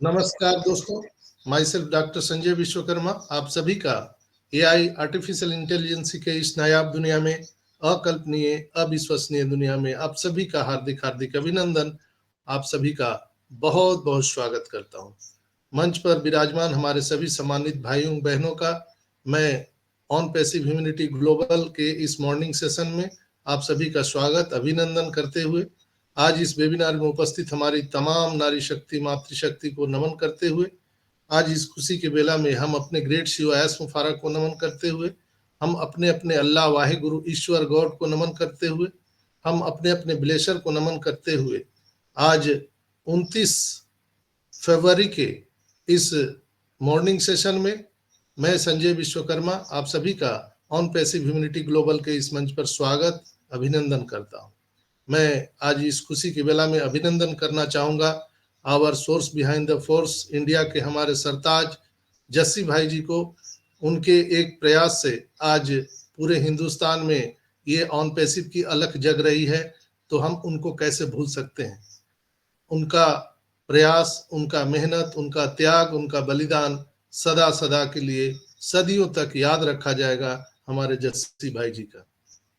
नमस्कार दोस्तों, my self doctor Sanjay Vishwakarma आप सभी का एआई आर्टिफिशियल इंटेलिजेंस के इस नायाब दुनिया में, अकल्पनीय अविश्वसनीय दुनिया में आप सभी का हार्दिक हार्दिक अभिनंदन। आप सभी का बहुत बहुत स्वागत करता हूं। मंच पर विराजमान हमारे सभी सम्मानित भाइयों बहनों का मैं ऑन पैसिव ह्यूमैनिटी ग्लोबल के इस मॉर्निंग सेशन में आप सभी का स्वागत अभिनंदन करते हुए आज इस वेबिनार में उपस्थित हमारी तमाम नारी शक्ति मातृशक्ति को नमन करते हुए आज इस खुशी के बेला में हम अपने ग्रेट शिव एस मुफारक को नमन करते हुए, हम अपने अपने अल्लाह वाहे गुरु ईश्वर गॉड को नमन करते हुए, हम अपने अपने ब्लेशर को नमन करते हुए आज 29 फरवरी के इस मॉर्निंग सेशन में मैं संजय विश्वकर्मा आप सभी का ऑन पैसिव ह्यूमैनिटी ग्लोबल के इस मंच पर स्वागत अभिनंदन करता हूं। मैं आज इस खुशी के बेला में अभिनंदन करना चाहूंगा our source behind the force India के हमारे सरताज जस्सी भाई जी को। उनके एक प्रयास से आज पूरे हिंदुस्तान में ये ऑन पैसिव की अलख जग रही है, तो हम उनको कैसे भूल सकते हैं। उनका प्रयास, उनका मेहनत, उनका त्याग, उनका बलिदान सदा सदा के लिए सदियों तक याद रखा जाएगा हमारे जस्सी भाई जी का।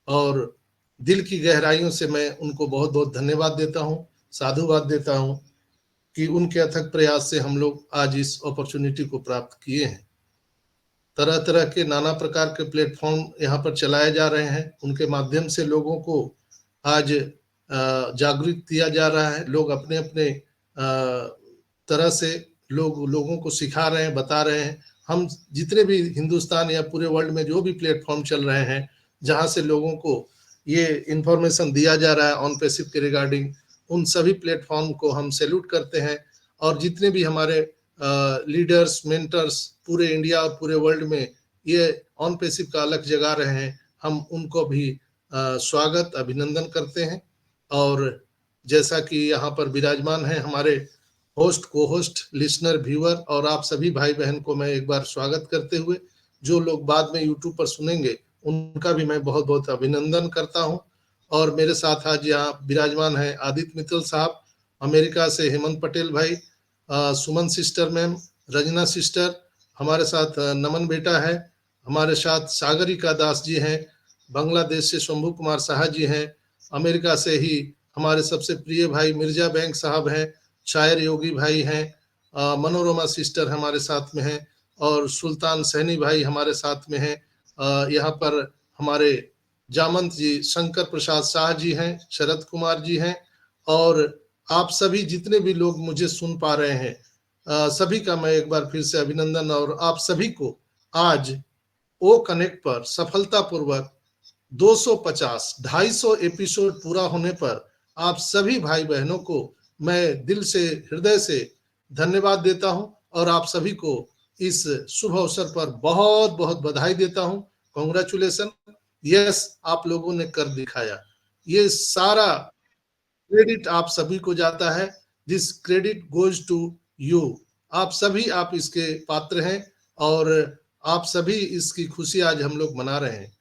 और दिल की गहराइयों से मैं उनको बहुत बहुत धन्यवाद देता हूँ, साधुवाद देता हूँ कि उनके अथक प्रयास से हम लोग आज इस अपॉर्चुनिटी को प्राप्त किए हैं। तरह तरह के नाना प्रकार के प्लेटफॉर्म यहाँ पर चलाए जा रहे हैं, उनके माध्यम से लोगों को आज जागरूक किया जा रहा है। लोग अपने अपने तरह से लोगों को सिखा रहे हैं, बता रहे हैं। हम जितने भी हिंदुस्तान या पूरे वर्ल्ड में जो भी प्लेटफॉर्म चल रहे हैं जहाँ से लोगों को ये इंफॉर्मेशन दिया जा रहा है ऑन पैसिव के रिगार्डिंग, उन सभी प्लेटफॉर्म को हम सैल्यूट करते हैं। और जितने भी हमारे लीडर्स मेंटर्स पूरे इंडिया और पूरे वर्ल्ड में ये ऑन पैसिव का अलग जगा रहे हैं, हम उनको भी स्वागत अभिनंदन करते हैं। और जैसा कि यहाँ पर विराजमान है हमारे होस्ट, को होस्ट, लिसनर, व्यूअर और आप सभी भाई बहन को मैं एक बार स्वागत करते हुए, जो लोग बाद में यूट्यूब पर सुनेंगे उनका भी मैं बहुत बहुत अभिनंदन करता हूं। और मेरे साथ आज यहाँ विराजमान है आदित्य मित्तल साहब, अमेरिका से हेमंत पटेल भाई, सुमन सिस्टर मैम, रजना सिस्टर, हमारे साथ नमन बेटा है, हमारे साथ सागरिका दास जी हैं, बांग्लादेश से शंभू कुमार साहा जी हैं, अमेरिका से ही हमारे सबसे प्रिय भाई मिर्जा बैंक साहब हैं, शायर योगी भाई हैं, मनोरमा सिस्टर हमारे साथ में हैं, और सुल्तान सैनी भाई हमारे साथ में हैं। यहाँ पर हमारे जामंत जी, शंकर प्रसाद शाह जी हैं, शरद कुमार जी हैं, और आप सभी जितने भी लोग मुझे सुन पा रहे हैं सभी का मैं एक बार फिर से अभिनंदन। और आप सभी को आज ओ कनेक्ट पर सफलतापूर्वक 250 250 एपिसोड पूरा होने पर आप सभी भाई बहनों को मैं दिल से, हृदय से धन्यवाद देता हूं और आप सभी को इस शुभ अवसर पर बहुत बहुत बधाई देता हूं। कॉन्ग्रेचुलेसन, यस, आप लोगों ने कर दिखाया। ये सारा क्रेडिट आप सभी को जाता है। This credit goes to you. आप सभी, आप इसके पात्र हैं और आप सभी इसकी खुशी आज हम लोग मना रहे हैं।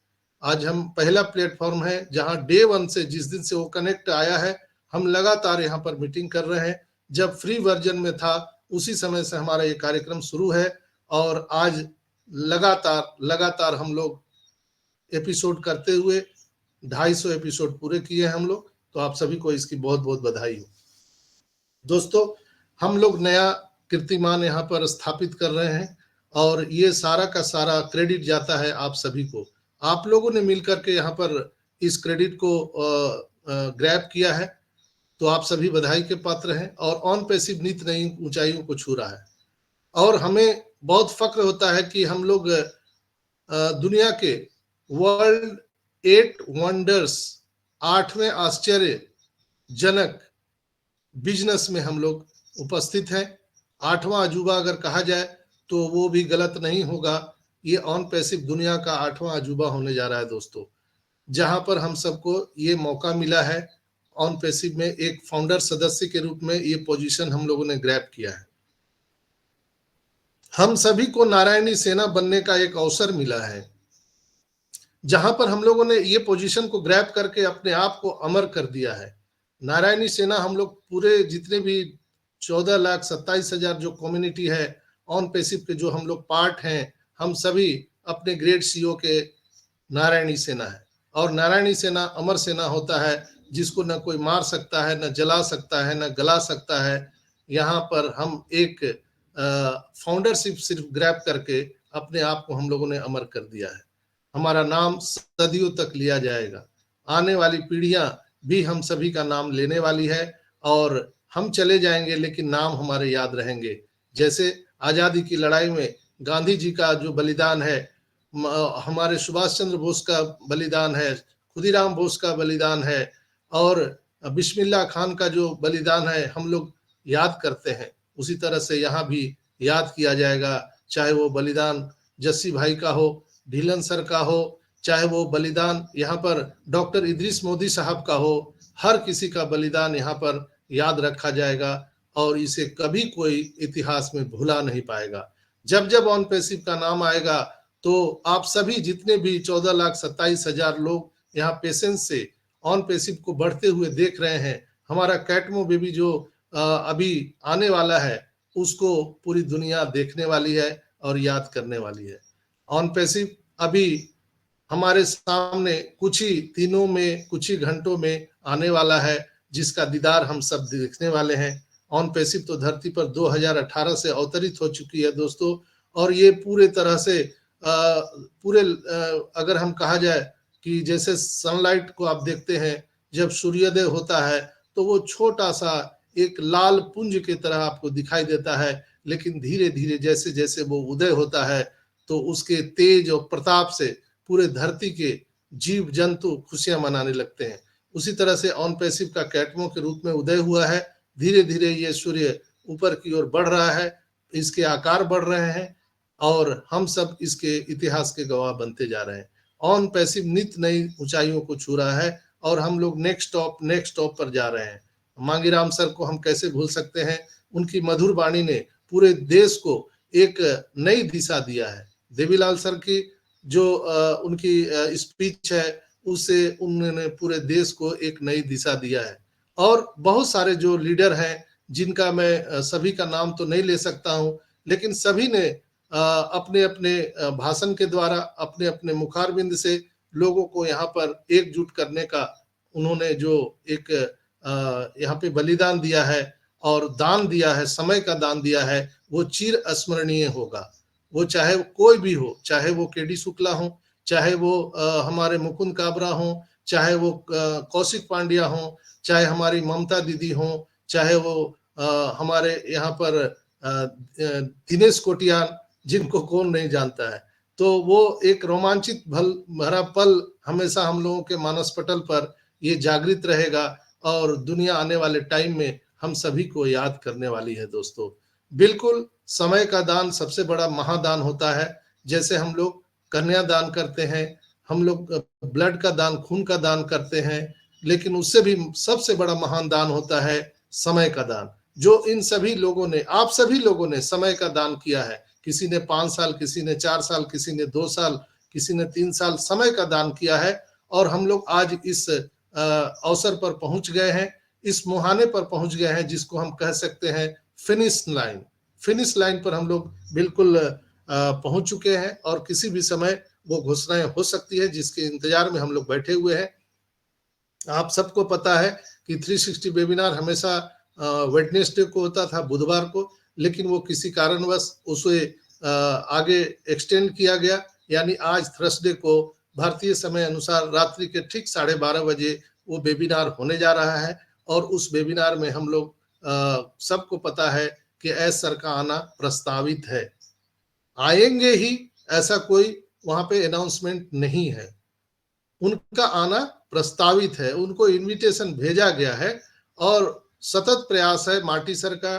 आज हम पहला प्लेटफॉर्म है जहां डे 1 से, जिस दिन से वो कनेक्ट आया है, हम लगातार यहाँ पर मीटिंग कर रहे हैं। जब फ्री वर्जन में था उसी समय से हमारा ये कार्यक्रम शुरू है और आज लगातार लगातार हम लोग एपिसोड करते हुए 250 एपिसोड पूरे किए हैं हम लोग। तो आप सभी को इसकी बहुत बहुत बधाई हो। दोस्तों, हम लोग नया कीर्तिमान यहाँ पर स्थापित कर रहे हैं और ये सारा का सारा क्रेडिट जाता है आप सभी को। आप लोगों ने मिलकर के यहाँ पर इस क्रेडिट को ग्रैब किया है, तो आप सभी बधाई के पात्र हैं। और ऑन पैसिव नित नई ऊंचाइयों को छू रहा है और हमें बहुत फक्र होता है कि हम लोग दुनिया के वर्ल्ड 8 वंडर्स, 8वें आश्चर्य जनक बिजनेस में हम लोग उपस्थित हैं। 8वां अजूबा अगर कहा जाए तो वो भी गलत नहीं होगा। ये ऑन पैसिव दुनिया का 8वां अजूबा होने जा रहा है दोस्तों, जहां पर हम सबको ये मौका मिला है ऑन पैसिव में एक फाउंडर सदस्य के रूप में ये पोजीशन हम लोगों ने ग्रैब किया है। हम सभी को नारायणी सेना बनने का एक अवसर मिला है, जहां पर हम लोगों ने ये पोजीशन को ग्रैब करके अपने आप को अमर कर दिया है। नारायणी सेना हम लोग पूरे जितने भी 14,27,000 जो कम्युनिटी है ऑन पैसिव के, जो हम लोग पार्ट हैं, हम सभी अपने ग्रेट सीओ के नारायणी सेना है। और नारायणी सेना अमर सेना होता है, जिसको न कोई मार सकता है, न जला सकता है, न गला सकता है। यहाँ पर हम एक फाउंडरशिप सिर्फ ग्रैब करके अपने आप को हम लोगों ने अमर कर दिया है। हमारा नाम सदियों तक लिया जाएगा। आने वाली पीढ़ियां भी हम सभी का नाम लेने वाली है, और हम चले जाएंगे लेकिन नाम हमारे याद रहेंगे। जैसे आजादी की लड़ाई में गांधी जी का जो बलिदान है, हमारे सुभाष चंद्र बोस का बलिदान है, खुदीराम बोस का बलिदान है, और बिस्मिल्लाह खान का जो बलिदान है हम लोग याद करते हैं, उसी तरह से यहाँ भी याद किया जाएगा। चाहे वो बलिदान जस्सी भाई का हो, ढीलन सर का हो, चाहे वो बलिदान यहाँ पर डॉक्टर इदरीस मोदी साहब का हो, हर किसी का बलिदान यहाँ पर याद रखा जाएगा, और इसे कभी कोई इतिहास में भुला नहीं पाएगा। जब जब ऑन पैसिव का नाम आएगा तो आप सभी जितने भी 14,27,000 लोग यहाँ पेशेंस से ऑन पैसिव को बढ़ते हुए देख रहे हैं, हमारा कैटमो बेबी जो अभी आने वाला है, उसको पूरी दुनिया देखने वाली है और याद करने वाली है। ऑन पैसिव अभी हमारे सामने कुछ ही दिनों में, कुछ ही घंटों में आने वाला है, जिसका दीदार हम सब देखने वाले हैं। ऑन पैसिव तो धरती पर 2018 से अवतरित हो चुकी है दोस्तों, और ये पूरे तरह से अगर हम कहा जाए कि जैसे सनलाइट को आप देखते हैं, जब सूर्योदय होता है तो वो छोटा सा एक लाल पुंज की तरह आपको दिखाई देता है, लेकिन धीरे धीरे जैसे जैसे वो उदय होता है तो उसके तेज और प्रताप से पूरे धरती के जीव जंतु खुशियां मनाने लगते हैं। उसी तरह से ऑन पैसिव का कैटमो के रूप में उदय हुआ है। धीरे धीरे ये सूर्य ऊपर की ओर बढ़ रहा है, इसके आकार बढ़ रहे हैं, और हम सब इसके इतिहास के गवाह बनते जा रहे हैं। ऑन पैसिव नित नई ऊंचाइयों को छू रहा है, और हम लोग नेक्स्ट स्टॉप पर जा रहे हैं। मांगीराम सर को हम कैसे भूल सकते हैं, उनकी मधुर वाणी ने पूरे देश को एक नई दिशा दिया है। देवीलाल सर की जो उनकी स्पीच है, उससे उन्होंने पूरे देश को एक नई दिशा दिया है। और बहुत सारे जो लीडर हैं, जिनका मैं सभी का नाम तो नहीं ले सकता हूं, लेकिन सभी ने अपने अपने भाषण के द्वारा, अपने अपने मुखारबिंद से लोगों को यहाँ पर एकजुट करने का उन्होंने जो एक यहाँ पे बलिदान दिया है और दान दिया है, समय का दान दिया है, वो चिर स्मरणीय होगा। वो चाहे कोई भी हो, चाहे वो केडी शुक्ला हो, चाहे वो हमारे मुकुंद काबरा हो, चाहे वो कौशिक पांड्या हो, चाहे हमारी ममता दीदी हो, चाहे वो हमारे यहाँ पर दिनेश कोटियान, जिनको कौन नहीं जानता है। तो वो एक रोमांचित भरा पल हमेशा हम लोगों के मानस पटल पर ये जागृत रहेगा, और दुनिया आने वाले टाइम में हम सभी को याद करने वाली है दोस्तों। बिल्कुल, समय का दान सबसे बड़ा महादान होता है। जैसे हम लोग कन्यादान करते हैं, हम लोग ब्लड का दान, खून का दान करते हैं, लेकिन उससे भी सबसे बड़ा महान दान होता है समय का दान, जो इन सभी लोगों ने, आप सभी लोगों ने समय का दान किया है। किसी ने 5 साल, किसी ने 4 साल, किसी ने 2 साल, किसी ने 3 साल समय का दान किया है, और हम लोग आज इस अवसर पर पहुंच गए हैं, इस मुहाने पर पहुंच गए हैं, जिसको हम कह सकते हैं फिनिश लाइन। फिनिश लाइन पर हम लोग बिल्कुल पहुंच चुके हैं, और किसी भी समय वो घोषणाएं हो सकती है, जिसके इंतजार में हम लोग बैठे हुए हैं। आप सबको पता है कि 360 वेबिनार हमेशा वेडनेसडे को होता था, बुधवार को, लेकिन वो किसी कारणवश उसे आगे एक्सटेंड किया गया, यानी आज थर्सडे को भारतीय समय अनुसार रात्रि के ठीक 12:30 बजे वो वेबिनार होने जा रहा है। और उस वेबिनार में हम लोग सबको पता है कि एस सर का आना प्रस्तावित है। आएंगे ही ऐसा कोई वहां पे अनाउंसमेंट नहीं है, उनका आना प्रस्तावित है, उनको इनविटेशन भेजा गया है, और सतत प्रयास है मार्टी सर का,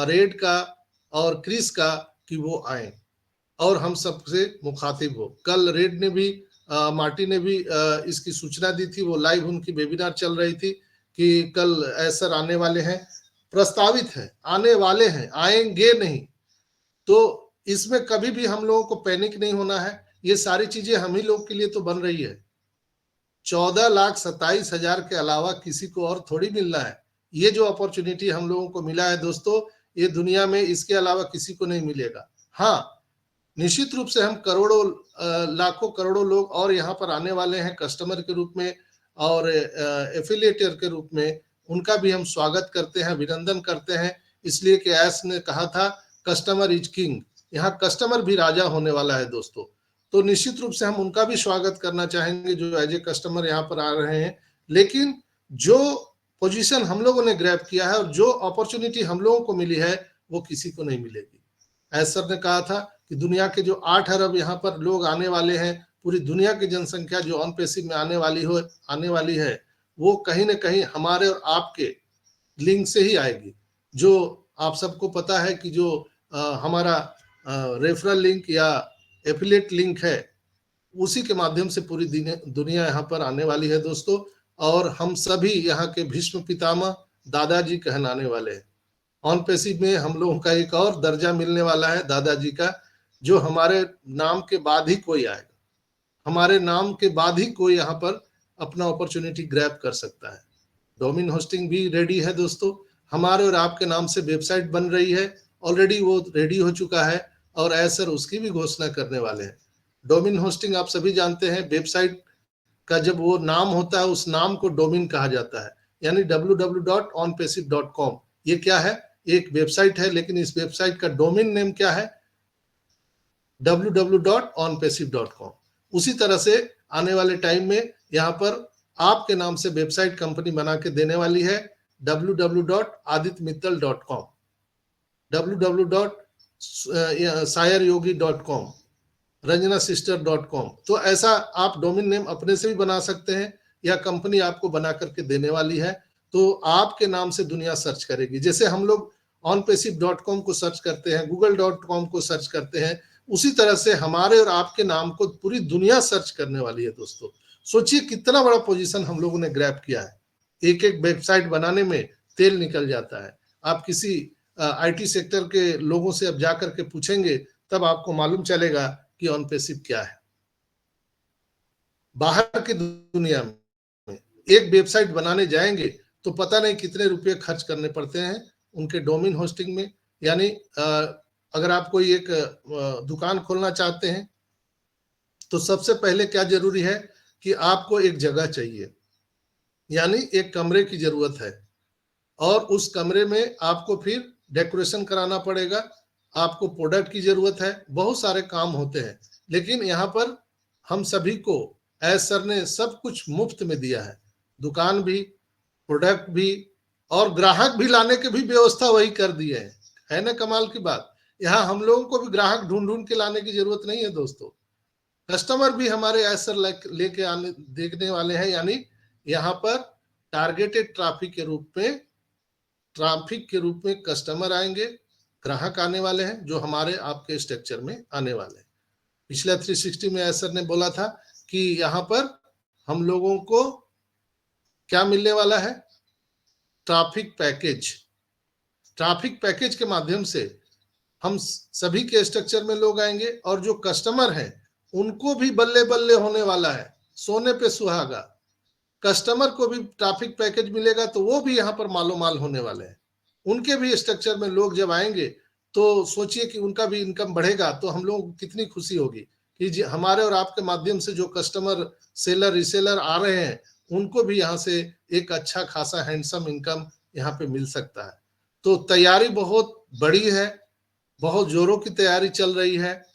रेड का और क्रिस का कि वो आए और हम सबसे मुखातिब हो। कल रेड ने भी मार्टी ने भी इसकी सूचना दी थी, वो लाइव उनकी वेबिनार चल रही थी कि कल ऐसर आने वाले हैं, प्रस्तावित है, आने वाले हैं, आएंगे नहीं। तो इसमें कभी भी हम लोगों को पैनिक नहीं होना है, ये सारी चीजें हम ही लोग के लिए तो बन रही है। 14,27,000 के अलावा किसी को और थोड़ी मिलना है। ये जो अपॉर्चुनिटी हम लोगों को मिला है दोस्तों, ये दुनिया में इसके अलावा किसी को नहीं मिलेगा। हाँ, निश्चित रूप से हम करोड़ों लाखों करोड़ों लोग और यहाँ पर आने वाले हैं कस्टमर के रूप में और एफिलिएटर के रूप में, उनका भी हम स्वागत करते हैं, अभिनंदन करते हैं। इसलिए कि एस ने कहा था कस्टमर इज किंग, यहाँ कस्टमर भी राजा होने वाला है दोस्तों। तो निश्चित रूप से हम उनका भी स्वागत करना चाहेंगे जो एज ए कस्टमर यहाँ पर आ रहे हैं। लेकिन जो पोजीशन हम लोगों ने ग्रैब किया है और जो अपॉर्चुनिटी हम लोगों को मिली है वो किसी को नहीं मिलेगी। एज सर ने कहा था कि दुनिया के जो 8 अरब यहाँ पर लोग आने वाले हैं, पूरी दुनिया की जनसंख्या जो ऑन पैसिव में आने वाली है, वो कहीं ना कहीं हमारे और आपके लिंक से ही आएगी। जो आप सबको पता है कि जो हमारा रेफरल लिंक या एफिलिएट लिंक है, उसी के माध्यम से पूरी दुनिया यहाँ पर आने वाली है दोस्तों। और हम सभी यहाँ के भीष्म पितामह दादाजी कहलाने वाले हैं। ऑन पैसिव में हम लोगों का एक और दर्जा मिलने वाला है दादाजी का, जो हमारे नाम के बाद ही कोई आएगा, हमारे नाम के बाद ही कोई यहाँ पर अपना अपॉर्चुनिटी ग्रैब कर सकता है। डोमेन होस्टिंग भी रेडी है दोस्तों, हमारे और आपके नाम से वेबसाइट बन रही है, ऑलरेडी वो रेडी हो चुका है और ऐसर उसकी भी घोषणा करने वाले हैं। डोमेन होस्टिंग आप सभी जानते हैं, वेबसाइट का जब वो नाम होता है उस नाम को डोमेन कहा जाता है, यानी www.onpassive.com। ये क्या है? एक वेबसाइट है, लेकिन इस वेबसाइट का डोमेन नेम क्या है? www.onpassive.com। उसी तरह से आने वाले टाइम में यहाँ पर आपके नाम से वेबसाइट कंपनी बना के देने वाली है, www.aditmittal.com, www.sayaryogi.com, ranjanasister.com। तो ऐसा आप डोमेन नेम अपने से भी बना सकते हैं या कंपनी आपको बना करके देने वाली है, तो आपके नाम से दुनिया सर्च करेगी। जैसे हम लोग onpassive.com को सर्च करते हैं, google.com को सर्च करते हैं, उसी तरह से हमारे और आपके नाम को पूरी दुनिया सर्च करने वाली है दोस्तों। सोचिए कितना बड़ा पोजीशन हम लोगों ने ग्रैब किया है। एक एक वेबसाइट बनाने में तेल निकल जाता है। आप किसी आईटी सेक्टर के लोगों से अब जाकर के पूछेंगे तब आपको मालूम चलेगा कि ऑन पैसिव क्या है। बाहर की दुनिया में एक वेबसाइट बनाने जाएंगे तो पता नहीं कितने रुपए खर्च करने पड़ते हैं उनके डोमेन होस्टिंग में। यानी अगर आप कोई एक दुकान खोलना चाहते हैं तो सबसे पहले क्या जरूरी है कि आपको एक जगह चाहिए, यानी एक कमरे की जरूरत है, और उस कमरे में आपको फिर डेकोरेशन कराना पड़ेगा, आपको प्रोडक्ट की जरूरत है, बहुत सारे काम होते हैं। लेकिन यहाँ पर हम सभी को एज सर ने सब कुछ मुफ्त में दिया है, दुकान भी, प्रोडक्ट भी और ग्राहक भी लाने की भी व्यवस्था वही कर दी है ना कमाल की बात। यहाँ हम लोगों को भी ग्राहक ढूंढ ढूंढ के लाने की जरूरत नहीं है दोस्तों, कस्टमर भी हमारे एज सर लेके आने देखने वाले हैं। यानी यहाँ पर टारगेटेड ट्रैफिक के रूप में कस्टमर आएंगे, ग्राहक आने वाले हैं जो हमारे आपके स्ट्रक्चर में आने वाले हैं। पिछले 360 में एज सर ने बोला था कि यहाँ पर हम लोगों को क्या मिलने वाला है? ट्रैफिक पैकेज के माध्यम से हम सभी के स्ट्रक्चर में लोग आएंगे और जो कस्टमर हैं उनको भी बल्ले बल्ले होने वाला है, सोने पे सुहागा। कस्टमर को भी ट्रैफिक पैकेज मिलेगा तो वो भी यहाँ पर मालो माल होने वाले हैं। उनके भी स्ट्रक्चर में लोग जब आएंगे तो सोचिए कि उनका भी इनकम बढ़ेगा, तो हम लोग कितनी खुशी होगी कि हमारे और आपके माध्यम से जो कस्टमर सेलर रिसेलर आ रहे हैं उनको भी यहाँ से एक अच्छा खासा हैंडसम इनकम यहाँ पे मिल सकता है। तो तैयारी बहुत बड़ी है, बहुत जोरों की तैयारी चल रही है।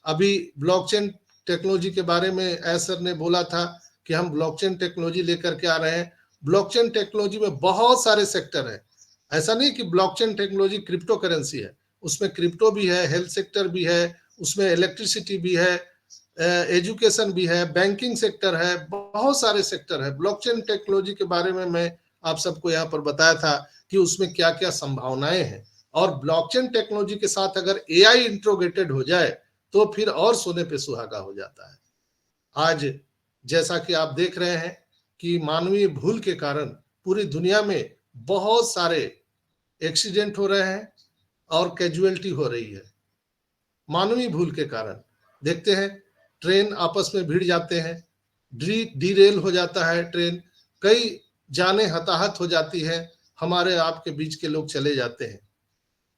अभी ब्लॉकचेन टेक्नोलॉजी के बारे में एस सर ने बोला था कि हम ब्लॉकचेन टेक्नोलॉजी लेकर के आ रहे हैं। ब्लॉकचेन टेक्नोलॉजी में बहुत सारे सेक्टर है, ऐसा नहीं कि ब्लॉकचेन टेक्नोलॉजी क्रिप्टो करेंसी है, उसमें क्रिप्टो भी है, हेल्थ सेक्टर भी है, उसमें इलेक्ट्रिसिटी भी है, एजुकेशन भी है, बैंकिंग सेक्टर है, बहुत सारे सेक्टर है। ब्लॉकचेन टेक्नोलॉजी के बारे में मैं आप सबको यहाँ पर बताया था कि उसमें क्या क्या संभावनाएं हैं, और ब्लॉकचेन टेक्नोलॉजी के साथ अगर एआई इंट्रोग्रेटेड हो जाए तो फिर और सोने पे सुहागा हो जाता है। आज जैसा कि आप देख रहे हैं कि मानवीय भूल के कारण पूरी दुनिया में बहुत सारे एक्सीडेंट हो रहे हैं और कैजुअलिटी हो रही है। मानवीय भूल के कारण देखते हैं ट्रेन आपस में भिड़ जाते हैं, डीरेल हो जाता है ट्रेन, कई जाने हताहत हो जाती है, हमारे आपके बीच के लोग चले जाते हैं।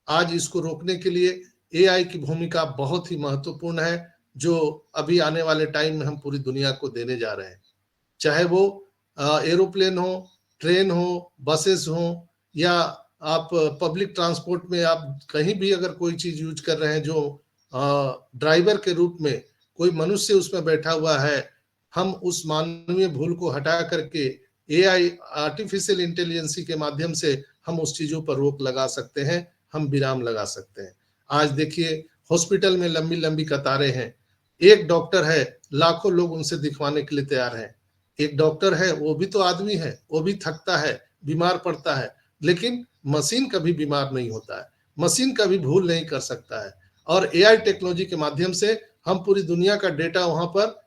आज इसको रोकने के लिए एआई की भूमिका बहुत ही महत्वपूर्ण है, जो अभी आने वाले टाइम में हम पूरी दुनिया को देने जा रहे हैं। चाहे वो एरोप्लेन हो, ट्रेन हो, बसेस हो, या आप पब्लिक ट्रांसपोर्ट में आप कहीं भी अगर कोई चीज यूज कर रहे हैं, जो ड्राइवर के रूप में कोई मनुष्य उसमें बैठा हुआ है, हम उस मानवीय भूल को हटा करके एआई आर्टिफिशियल इंटेलिजेंसी के माध्यम से हम उस चीजों पर रोक लगा सकते हैं, हम विराम लगा सकते हैं। आज देखिए हॉस्पिटल में लंबी लंबी कतारें हैं, एक डॉक्टर है, लाखों लोग उनसे दिखवाने के लिए तैयार हैं। एक डॉक्टर है, वो भी तो आदमी है, वो भी थकता है, बीमार पड़ता है, लेकिन मशीन कभी बीमार नहीं होता है, मशीन कभी भूल नहीं कर सकता है। और एआई टेक्नोलॉजी के माध्यम से हम पूरी दुनिया का डेटा वहां पर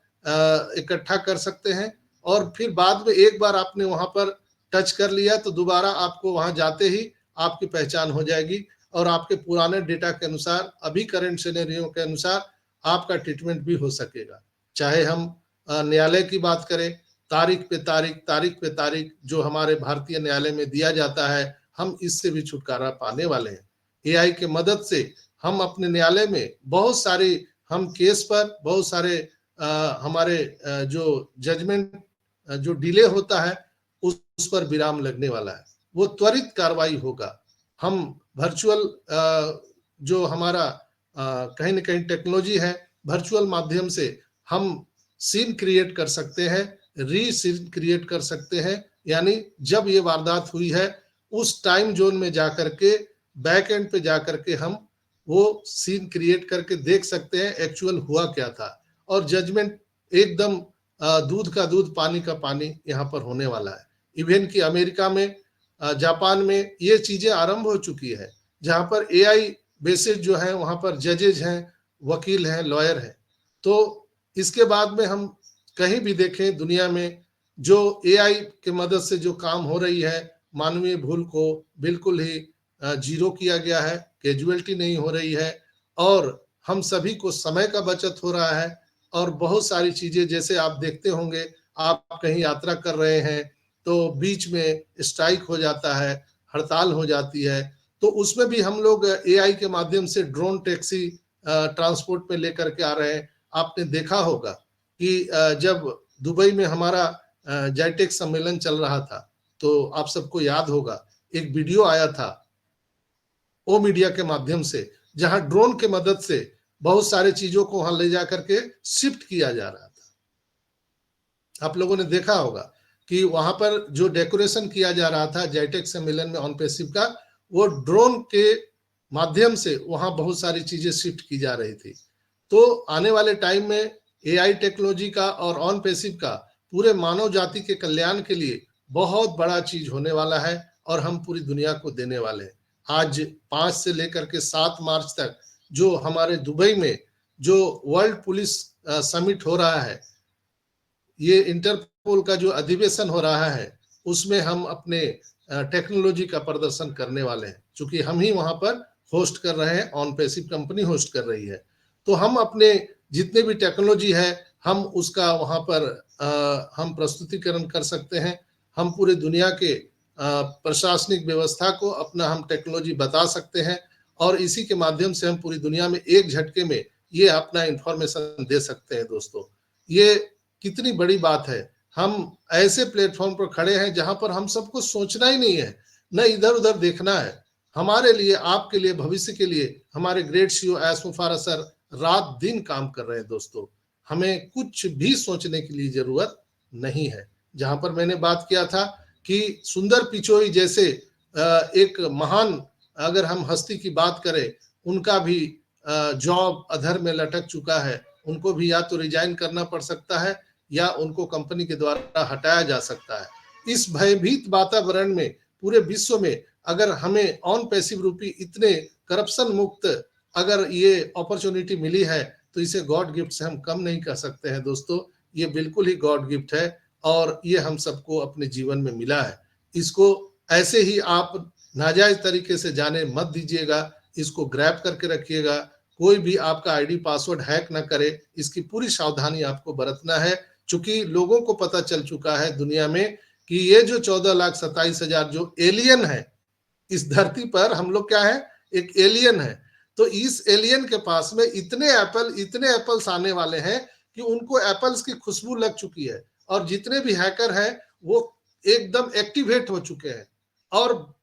इकट्ठा कर सकते हैं, और फिर बाद में एक बार आपने वहां पर टच कर लिया तो दोबारा आपको वहां जाते ही आपकी पहचान हो जाएगी, और आपके पुराने डेटा के अनुसार, अभी करंट सिनेरियो के अनुसार आपका ट्रीटमेंट भी हो सकेगा। चाहे हम न्यायालय की बात करें, तारीख पे तारीख जो हमारे भारतीय न्यायालय में दिया जाता है, हम इससे भी छुटकारा पाने वाले हैं। एआई के मदद से हम अपने न्यायालय में बहुत सारे हम केस पर बहुत सारे हमारे जो जजमेंट जो डिले होता है उस पर विराम लगने वाला है, वो त्वरित कार्रवाई होगा। हम वर्चुअल जो हमारा कहीं ना कहीं टेक्नोलॉजी है, वर्चुअल माध्यम से हम सीन क्रिएट कर सकते हैं, री सीन क्रिएट कर सकते हैं, यानी जब ये वारदात हुई है उस टाइम जोन में जाकर के, बैक एंड पे जाकर के हम वो सीन क्रिएट करके देख सकते हैं एक्चुअल हुआ क्या था, और जजमेंट एकदम दूध का दूध पानी का पानी यहाँ पर होने वाला है। इवन कि अमेरिका में, जापान में ये चीजें आरंभ हो चुकी है, जहां पर एआई बेसिस जो है वहां पर जजेज हैं, वकील हैं, लॉयर हैं। तो इसके बाद में हम कहीं भी देखें दुनिया में, जो एआई के मदद से जो काम हो रही है, मानवीय भूल को बिल्कुल ही जीरो किया गया है, कैजुअलिटी नहीं हो रही है, और हम सभी को समय का बचत हो रहा है। और बहुत सारी चीजें, जैसे आप देखते होंगे, आप कहीं यात्रा कर रहे हैं तो बीच में स्ट्राइक हो जाता है, हड़ताल हो जाती है, तो उसमें भी हम लोग एआई के माध्यम से ड्रोन टैक्सी ट्रांसपोर्ट में लेकर के आ रहे हैं। आपने देखा होगा कि जब दुबई में हमारा जाइटेक सम्मेलन चल रहा था, तो आप सबको याद होगा एक वीडियो आया था ओ मीडिया के माध्यम से, जहां ड्रोन के मदद से बहुत सारे चीजों को वहां ले जाकर के शिफ्ट किया जा रहा था। आप लोगों ने देखा होगा कि वहां पर जो डेकोरेशन किया जा रहा था जाइटेक सम्मेलन में ऑन पैसिव का, वो ड्रोन के माध्यम से वहां बहुत सारी चीजें शिफ्ट की जा रही थी। तो आने वाले टाइम में एआई टेक्नोलॉजी का और ऑन पैसिव का पूरे मानव जाति के कल्याण के लिए बहुत बड़ा चीज होने वाला है, और हम पूरी दुनिया को देने वाले हैं। आज 5 से लेकर के 7 मार्च तक जो हमारे दुबई में जो वर्ल्ड पुलिस समिट हो रहा है, ये इंटरपोल का जो अधिवेशन हो रहा है, उसमें हम अपने टेक्नोलॉजी का प्रदर्शन करने वाले हैं, क्योंकि हम ही वहां पर होस्ट कर रहे हैं, ऑन पैसिव कंपनी होस्ट कर रही है। तो हम अपने जितने भी टेक्नोलॉजी है, हम उसका वहां पर हम प्रस्तुतिकरण कर सकते हैं। हम पूरे दुनिया के प्रशासनिक व्यवस्था को अपना हम टेक्नोलॉजी बता सकते हैं, और इसी के माध्यम से हम पूरी दुनिया में एक झटके में ये अपना इंफॉर्मेशन दे सकते हैं। दोस्तों, ये कितनी बड़ी बात है। हम ऐसे प्लेटफॉर्म पर खड़े हैं जहां पर हम सबको सोचना ही नहीं है, न इधर उधर देखना है। हमारे लिए, आपके लिए, भविष्य के लिए हमारे ग्रेट सीईओ एस मुफारा सर रात दिन काम कर रहे हैं। दोस्तों, हमें कुछ भी सोचने के लिए जरूरत नहीं है। जहां पर मैंने बात किया था कि सुंदर पिचोई जैसे एक महान, अगर हम हस्ती की बात करें, उनका भी जॉब अधर में लटक चुका है, उनको भी या तो रिजाइन करना पड़ सकता है या उनको कंपनी के द्वारा हटाया जा सकता है। इस भयभीत वातावरण में पूरे विश्व में अगर हमें ऑन पैसिव रूपी इतने करप्शन मुक्त अगर ये अपॉर्चुनिटी मिली है, तो इसे गॉड गिफ्ट से हम कम नहीं कर सकते हैं। दोस्तों, ये बिल्कुल ही गॉड गिफ्ट है, और ये हम सबको अपने जीवन में मिला है। इसको ऐसे ही आप नाजायज तरीके से जाने मत दीजिएगा, इसको ग्रैब करके रखिएगा। कोई भी आपका आईडी पासवर्ड हैक ना करे, इसकी पूरी सावधानी आपको बरतना है, क्योंकि लोगों को पता चल चुका है दुनिया में कि ये जो 14,27,000 जो एलियन है इस धरती पर, हम लोग क्या है, एक एलियन है। तो इस एलियन के पास में इतने एप्पल्स आने वाले हैं कि उनको एप्पल्स की खुशबू लग चुकी है, और जितने भी हैकर हैं वो एकदम एक्टिवेट हो चुके हैं, और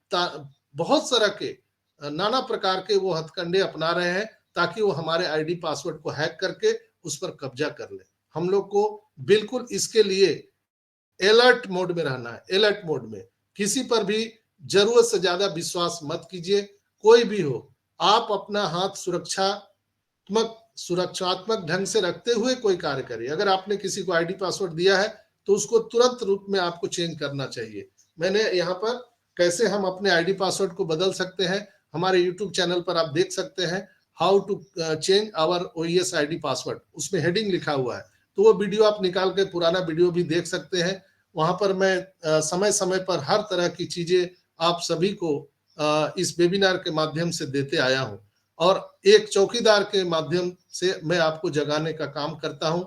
बहुत तरह के नाना प्रकार के वो हथकंडे अपना रहे हैं ताकि वो हमारे आईडी पासवर्ड को हैक करके उस पर कब्जा कर ले। हम लोग को बिल्कुल इसके लिए अलर्ट मोड में रहना है, अलर्ट मोड में। किसी पर भी जरूरत से ज्यादा विश्वास मत कीजिए, कोई भी हो। आप अपना हाथ सुरक्षात्मक ढंग से रखते हुए कोई कार्य करिए। अगर आपने किसी को आईडी पासवर्ड दिया है तो उसको तुरंत रूप में आपको चेंज करना चाहिए। मैंने यहाँ पर कैसे हम अपने आईडी पासवर्ड को बदल सकते हैं, हमारे यूट्यूब चैनल पर आप देख सकते हैं, how to change our OES ID password, उसमें हेडिंग लिखा हुआ है। तो वो वीडियो आप निकाल के पुराना वीडियो भी देख सकते हैं। वहां पर मैं समय समय पर हर तरह की चीजें आप सभी को इस वेबिनार के माध्यम से देते आया हूं, और एक चौकीदार के माध्यम से मैं आपको जगाने का काम करता हूं।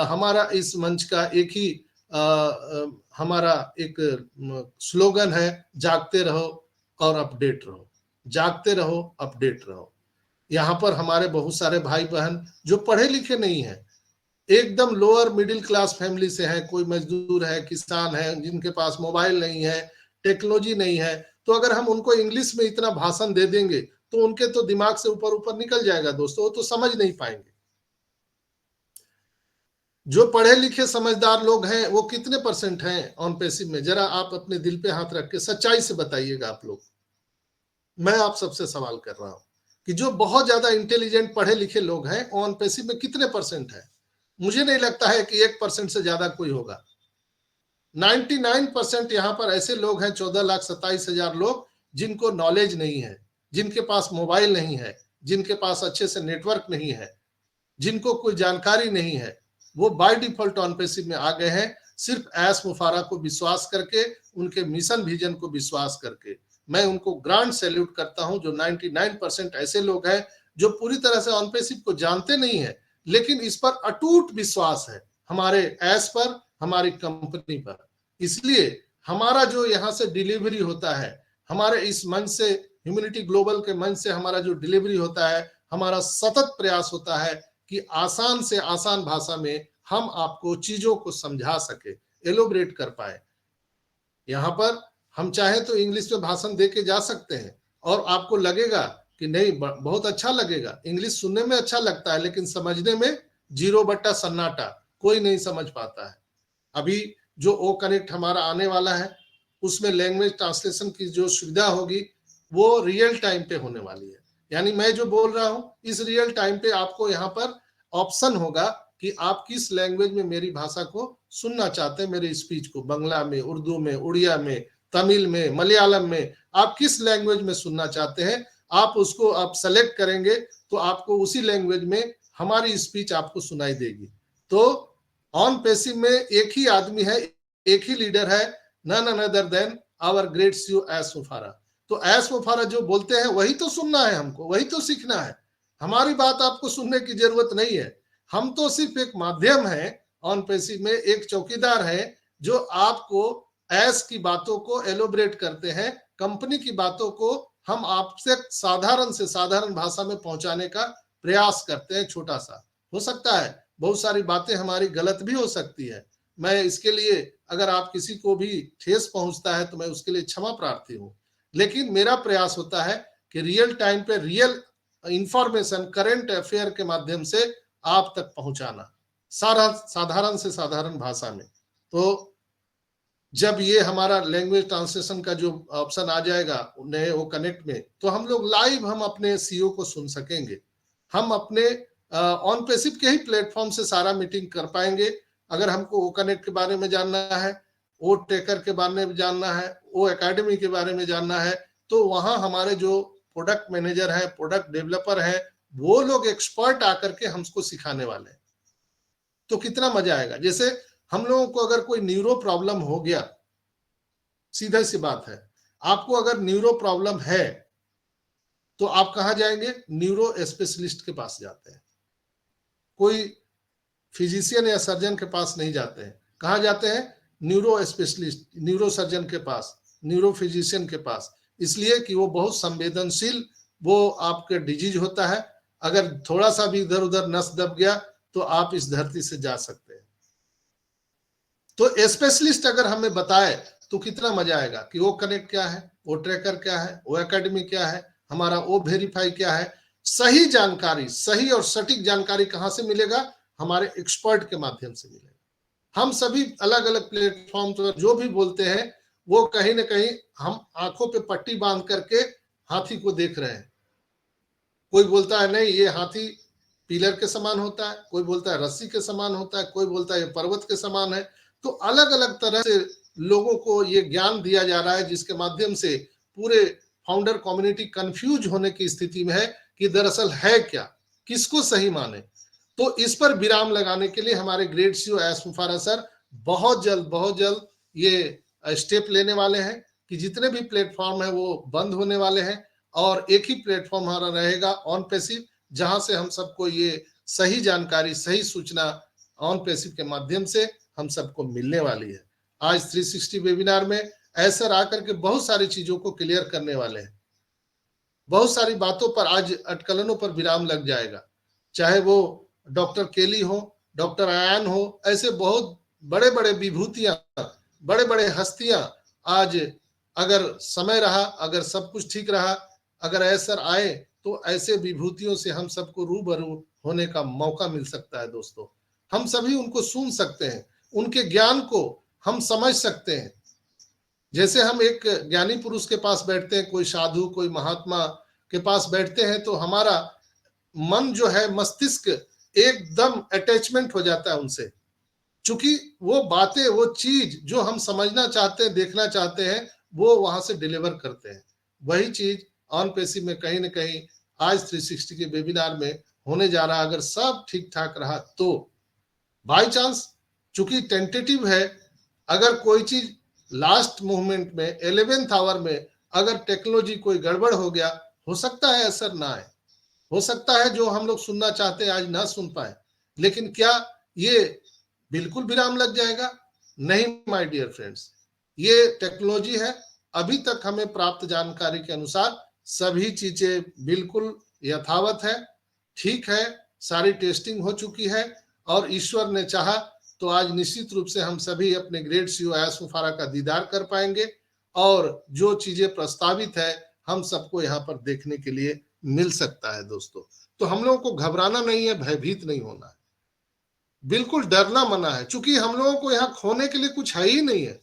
हमारा इस मंच का एक ही हमारा एक स्लोगन है, जागते रहो और अपडेट रहो, जागते रहो अपडेट रहो। यहाँ पर हमारे बहुत सारे भाई बहन जो पढ़े लिखे नहीं हैं, एकदम लोअर मिडिल क्लास फैमिली से हैं, कोई मजदूर है, किसान है, जिनके पास मोबाइल नहीं है, टेक्नोलॉजी नहीं है। तो अगर हम उनको इंग्लिश में इतना भाषण दे देंगे तो उनके तो दिमाग से ऊपर ऊपर निकल जाएगा दोस्तों, वो तो समझ नहीं पाएंगे। जो पढ़े लिखे समझदार लोग हैं वो कितने परसेंट हैं ऑन पैसिव में? जरा आप अपने दिल पे हाथ रख के सच्चाई से बताइएगा आप लोग। मैं आप सबसे सवाल कर रहा हूं कि जो बहुत ज्यादा इंटेलिजेंट पढ़े लिखे लोग हैं ऑन पैसिव में कितने परसेंट है? मुझे नहीं लगता है कि 1% से ज्यादा कोई होगा। 99% यहाँ पर ऐसे लोग हैं, 14,27,000 लोग जिनको नॉलेज नहीं है, जिनके पास मोबाइल नहीं है, जिनके पास अच्छे से नेटवर्क नहीं है, जिनको कोई जानकारी नहीं है। वो बाय डिफॉल्ट ऑन पैसिव में आ गए हैं, सिर्फ ऐश मुफारा को विश्वास करके, उनके मिशन विजन को विश्वास करके। मैं उनको ग्रांड सैल्यूट करता हूं। जो 99% ऐसे लोग हैं जो पूरी तरह से ऑन पैसिव को जानते नहीं है, लेकिन इस पर अटूट विश्वास है, हमारे ऐश पर, हमारी कंपनी पर। इसलिए हमारा जो यहाँ से डिलीवरी होता है, हमारे इस मंच से, ह्यूमैनिटी ग्लोबल के मंच से हमारा जो डिलीवरी होता है, हमारा सतत प्रयास होता है कि आसान से आसान भाषा में हम आपको चीजों को समझा सके, एलोबरेट कर पाए। यहाँ पर हम चाहे तो इंग्लिश में भाषण दे के जा सकते हैं, और आपको लगेगा कि नहीं, बहुत अच्छा लगेगा, इंग्लिश सुनने में अच्छा लगता है, लेकिन समझने में 0 सन्नाटा, कोई नहीं समझ पाता है। अभी जो ओ कनेक्ट हमारा आने वाला है, उसमें लैंग्वेज ट्रांसलेशन की जो सुविधा होगी वो रियल टाइम पे होने वाली है। यानी मैं जो बोल रहा हूं, इस रियल टाइम पे आपको यहाँ पर ऑप्शन होगा कि आप किस लैंग्वेज में मेरी भाषा को सुनना चाहते हैं, मेरे स्पीच को, बंगला में, उर्दू में, उड़िया में, तमिल में, मलयालम में, आप किस लैंग्वेज में सुनना चाहते हैं, आप उसको आप सेलेक्ट करेंगे तो आपको उसी लैंग्वेज में हमारी स्पीच आपको सुनाई देगी। तो ऑन पैसिव में एक ही आदमी है, एक ही लीडर है, none other than our great CEO S मुफारा। तो एस मुफारा जो बोलते हैं वही तो सुनना है हमको, वही तो सीखना है। हमारी बात आपको सुनने की जरूरत नहीं है। हम तो सिर्फ एक माध्यम है, ऑन पैसिव में एक चौकीदार है जो आपको एस की बातों को एलोबरेट करते हैं, कंपनी की बातों को हम आपसे साधारण से साधारण भाषा में पहुंचाने का प्रयास करते हैं। छोटा सा हो सकता है, बहुत सारी बातें हमारी गलत भी हो सकती है। मैं इसके लिए, अगर आप किसी को भी ठेस पहुंचता है तो मैं उसके लिए क्षमा प्रार्थी हूं, लेकिन मेरा प्रयास होता है कि रियल टाइम पे रियल इंफॉर्मेशन, करंट अफेयर के माध्यम से आप तक पहुंचाना, सारा साधारण से साधारण भाषा में। तो जब ये हमारा लैंग्वेज ट्रांसलेशन का जो ऑप्शन आ जाएगा नए वो कनेक्ट में, तो हम लोग लाइव हम अपने सीईओ को सुन सकेंगे। हम अपने ऑन पैसिव के ही प्लेटफॉर्म से सारा मीटिंग कर पाएंगे। अगर हमको वो कनेक्ट के बारे में जानना है, वो टेकर के बारे में जानना है, वो एकेडमी के बारे में जानना है, तो वहां हमारे जो प्रोडक्ट मैनेजर है, प्रोडक्ट डेवलपर है, वो लोग एक्सपर्ट आकर के हमको सिखाने वाले हैं। तो कितना मजा आएगा। जैसे हम लोगों को अगर कोई न्यूरो प्रॉब्लम हो गया, सीधा सी बात है, आपको अगर न्यूरो प्रॉब्लम है तो आप कहां जाएंगे? न्यूरो स्पेशलिस्ट के पास जाते हैं। कोई फिजिशियन या सर्जन के पास नहीं जाते हैं। कहां जाते हैं? न्यूरो स्पेशलिस्ट, न्यूरो सर्जन के पास, न्यूरो फिजिशियन के पास, इसलिए कि वो बहुत संवेदनशील वो आपके डिजीज होता है। अगर थोड़ा सा भी इधर उधर नस दब गया तो आप इस धरती से जा सकते हैं। तो स्पेशलिस्ट अगर हमें बताए तो कितना मजा आएगा कि वो कनेक्ट क्या है, वो ट्रैकर क्या है, वो एकेडमी क्या है, हमारा वो वेरीफाई क्या है। सही जानकारी, सही और सटीक जानकारी कहां से मिलेगा? हमारे एक्सपर्ट के माध्यम से मिलेगा। हम सभी अलग अलग प्लेटफॉर्म पर जो भी बोलते हैं वो कहीं ना कहीं हम आंखों पे पट्टी बांध करके हाथी को देख रहे हैं। कोई बोलता है नहीं ये हाथी पिलर के समान होता है, कोई बोलता है रस्सी के समान होता है, कोई बोलता है ये पर्वत के समान है। तो अलग अलग तरह से लोगों को ये ज्ञान दिया जा रहा है, जिसके माध्यम से पूरे फाउंडर कम्युनिटी कंफ्यूज होने की स्थिति में है कि दरअसल है क्या, किसको सही माने। तो इस पर विराम लगाने के लिए हमारे ग्रेट सीईओ एस मुफारा सर बहुत जल्द ये स्टेप लेने वाले हैं कि जितने भी प्लेटफॉर्म है वो बंद होने वाले हैं और एक ही प्लेटफॉर्म हमारा रहेगा ऑन पैसिव, जहां से हम सबको ये सही जानकारी, सही सूचना ऑन पैसिव के माध्यम से हम सबको मिलने वाली है। आज 360 वेबिनार में ऐसा आकर के बहुत सारी चीजों को क्लियर करने वाले हैं। बहुत सारी बातों पर आज अटकलनों पर विराम लग जाएगा, चाहे वो डॉक्टर केली हो, डॉक्टर आयान हो, ऐसे बहुत बड़े बड़े विभूतियां, बड़े बड़े हस्तियां आज अगर समय रहा, अगर सब कुछ ठीक रहा, अगर ऐसा आए तो ऐसे विभूतियों से हम सबको रूबरू होने का मौका मिल सकता है। दोस्तों, हम सभी उनको सुन सकते हैं, उनके ज्ञान को हम समझ सकते हैं। जैसे हम एक ज्ञानी पुरुष के पास बैठते हैं, कोई साधु, कोई महात्मा के पास बैठते हैं, तो हमारा मन जो है, मस्तिष्क एकदम अटैचमेंट हो जाता है उनसे, चूंकि वो बातें, वो चीज जो हम समझना चाहते हैं, देखना चाहते हैं, वो वहां से डिलीवर करते हैं। वही चीज ऑन पैसिव में कहीं ना कहीं आज 360 के वेबिनार में होने जा रहा है। अगर सब ठीक ठाक रहा तो बाय चांस, चूंकि टेंटेटिव है, अगर कोई चीज लास्ट मूवमेंट में 11th आवर में अगर टेक्नोलॉजी कोई गड़बड़ हो गया, हो सकता है असर ना आए, हो सकता है जो हम लोग सुनना चाहते हैं आज ना सुन पाए। लेकिन क्या ये बिल्कुल विराम लग जाएगा? नहीं माय डियर फ्रेंड्स, ये टेक्नोलॉजी है। अभी तक हमें प्राप्त जानकारी के अनुसार सभी चीजें बिल्कुल यथावत है, ठीक है, सारी टेस्टिंग हो चुकी है और ईश्वर ने चाहा तो आज निश्चित रूप से हम सभी अपने ग्रेट सीईओ एस मुफारा का दीदार कर पाएंगे और जो चीजें प्रस्तावित है हम सबको यहाँ पर देखने के लिए मिल सकता है। दोस्तों, तो हम लोगों को घबराना नहीं है, भयभीत नहीं होना है, बिल्कुल डरना मना है, क्योंकि हम लोगों को यहाँ खोने के लिए कुछ है ही नहीं है।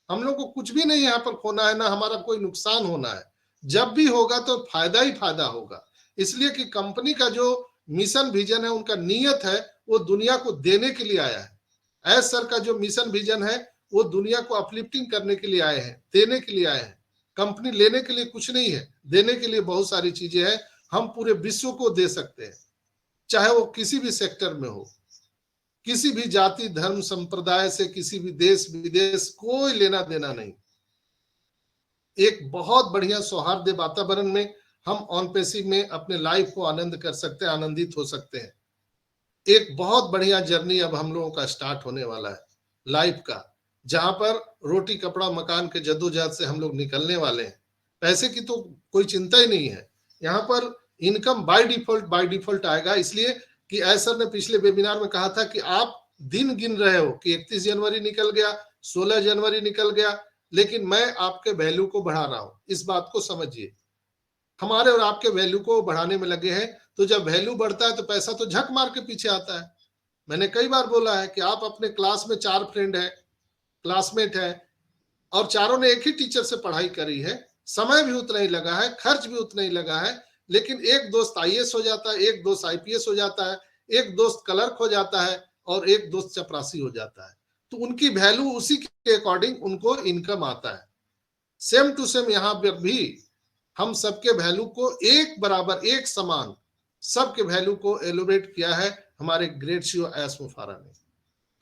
हम लोग को कुछ भी नहीं यहाँ पर खोना है, ना हमारा कोई नुकसान होना है। जब भी होगा तो फायदा ही फायदा होगा, इसलिए कि कंपनी का जो मिशन विजन है, उनका नियत है, वो दुनिया को देने के लिए आया है। एस सर का जो मिशन विजन है वो दुनिया को अपलिफ्टिंग करने के लिए आए हैं, देने के लिए आए हैं। कंपनी लेने के लिए कुछ नहीं है, देने के लिए बहुत सारी चीजें हैं। हम पूरे विश्व को दे सकते हैं, चाहे वो किसी भी सेक्टर में हो, किसी भी जाति, धर्म, संप्रदाय से, किसी भी देश विदेश, कोई लेना देना नहीं। एक बहुत बढ़िया सौहार्द वातावरण में हम ऑन पैसिव में अपने लाइफ को आनंद कर सकते हैं, आनंदित हो सकते हैं। एक बहुत बढ़िया जर्नी अब हम लोगों का स्टार्ट होने वाला है लाइफ का, जहां पर रोटी कपड़ा मकान के जद्दोजहद से हम लोग निकलने वाले हैं। पैसे की तो कोई चिंता ही नहीं है, यहाँ पर इनकम बाय डिफॉल्ट आएगा। इसलिए कि ऐसा ने पिछले वेबिनार में कहा था कि आप दिन गिन रहे हो कि 31 जनवरी निकल गया, 16 जनवरी निकल गया, लेकिन मैं आपके वैल्यू को बढ़ा रहा हूं। इस बात को समझिए, हमारे और आपके वैल्यू को बढ़ाने में लगे हैं। तो जब वैल्यू बढ़ता है तो पैसा तो झक मार के पीछे आता है। मैंने कई बार बोला है कि आप अपने क्लास में 4 फ्रेंड है, क्लासमेट है, और चारों ने एक ही टीचर से पढ़ाई करी है, समय भी उतना ही लगा है, खर्च भी उतना ही लगा है, लेकिन एक दोस्त आईएएस हो जाता है, एक दोस्त आईपीएस हो जाता है, एक दोस्त क्लर्क हो जाता है और एक दोस्त चपरासी हो जाता है। तो उनकी वैल्यू उसी के अकॉर्डिंग उनको इनकम आता है। सेम टू सेम यहाँ पर भी हम सबके वैल्यू को एक बराबर, एक समान, सबके वैल्यू को एलोब्रेट किया है हमारे ग्रेट सीईओ एस मुफारा ने।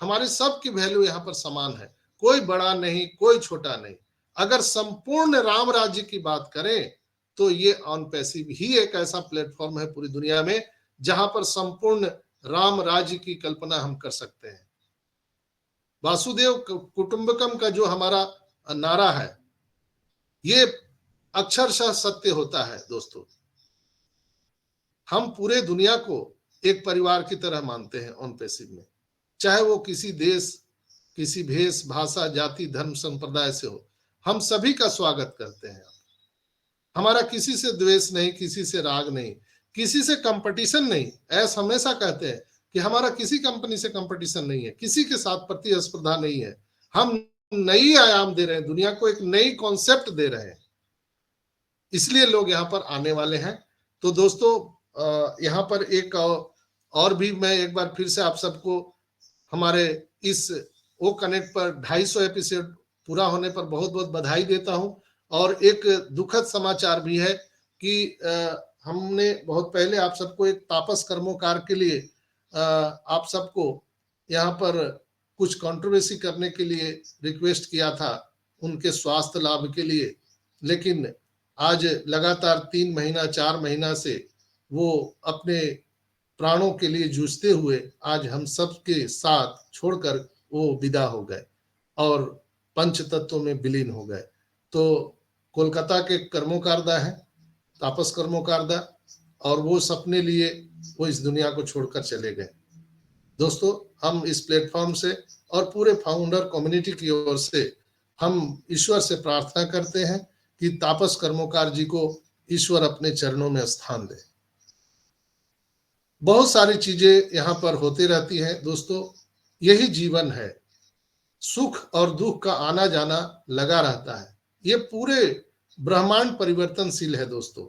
हमारे सबकी वैल्यू यहाँ पर समान है, कोई बड़ा नहीं, कोई छोटा नहीं। अगर संपूर्ण राम राज्य की बात करें तो ये ऑन पैसिव ही एक ऐसा प्लेटफॉर्म है पूरी दुनिया में जहां पर संपूर्ण राम राज्य की कल्पना हम कर सकते हैं। वासुदेव कुटुंबकम का जो हमारा नारा है, ये अक्षरशः सत्य होता है दोस्तों। हम पूरे दुनिया को एक परिवार की तरह मानते हैं ऑन पैसिव में, चाहे वो किसी देश, किसी भेष, भाषा, जाति, धर्म, संप्रदाय से हो, हम सभी का स्वागत करते हैं। हमारा किसी से द्वेष नहीं, किसी से राग नहीं, किसी से कंपटीशन नहीं। ऐसा हमेशा कहते हैं कि हमारा किसी कंपनी से कंपटीशन नहीं है, किसी के साथ प्रतिस्पर्धा नहीं है। हम नई आयाम दे रहे हैं, दुनिया को एक नई कॉन्सेप्ट दे रहे हैं, इसलिए लोग यहाँ पर आने वाले हैं। तो दोस्तों यहाँ पर एक और भी मैं एक बार फिर से आप सबको हमारे इस ओ कनेक्ट पर 250 एपिसोड पूरा होने पर बहुत बहुत बधाई देता हूं। और एक दुखद समाचार भी है कि हमने बहुत पहले आप सबको एक तापस कर्मोकार के लिए आप सबको यहाँ पर कुछ कंट्रोवर्सी करने के लिए रिक्वेस्ट किया था, उनके स्वास्थ्य लाभ के लिए। लेकिन आज लगातार 3 महीना 4 महीना से वो अपने प्राणों के लिए जूझते हुए आज हम सबके साथ छोड़कर वो विदा हो गए और पंच तत्वों में विलीन हो गए। तो कोलकाता के कर्मोकारदा हैं, तापस कर्मोकारदा, और वो सपने लिए वो इस दुनिया को छोड़कर चले गए। दोस्तों हम इस प्लेटफॉर्म से और पूरे फाउंडर कम्युनिटी की ओर से हम ईश्वर से प्रार्थना करते हैं कि तापस कर्मोकार जी को ईश्वर अपने चरणों में स्थान दे। बहुत सारी चीजें यहाँ पर होती रहती हैं दोस्तों, यही जीवन है, सुख और दुख का आना जाना लगा रहता है। ये पूरे ब्रह्मांड परिवर्तनशील है दोस्तों।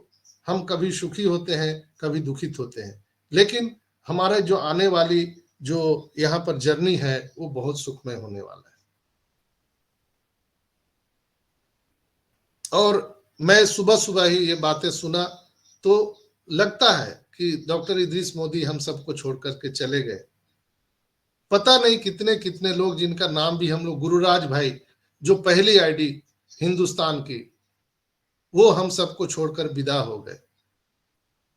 हम कभी सुखी होते हैं, कभी दुखित होते हैं, लेकिन हमारे जो आने वाली जो यहाँ पर जर्नी है वो बहुत सुखमय होने वाला है। और मैं सुबह सुबह ही ये बातें सुना तो लगता है कि डॉक्टर इदरीस मोदी हम सबको छोड़ करके चले गए। पता नहीं कितने कितने लोग जिनका नाम भी हम लोग, गुरुराज भाई जो पहली आईडी हिंदुस्तान की, वो हम सबको छोड़कर विदा हो गए।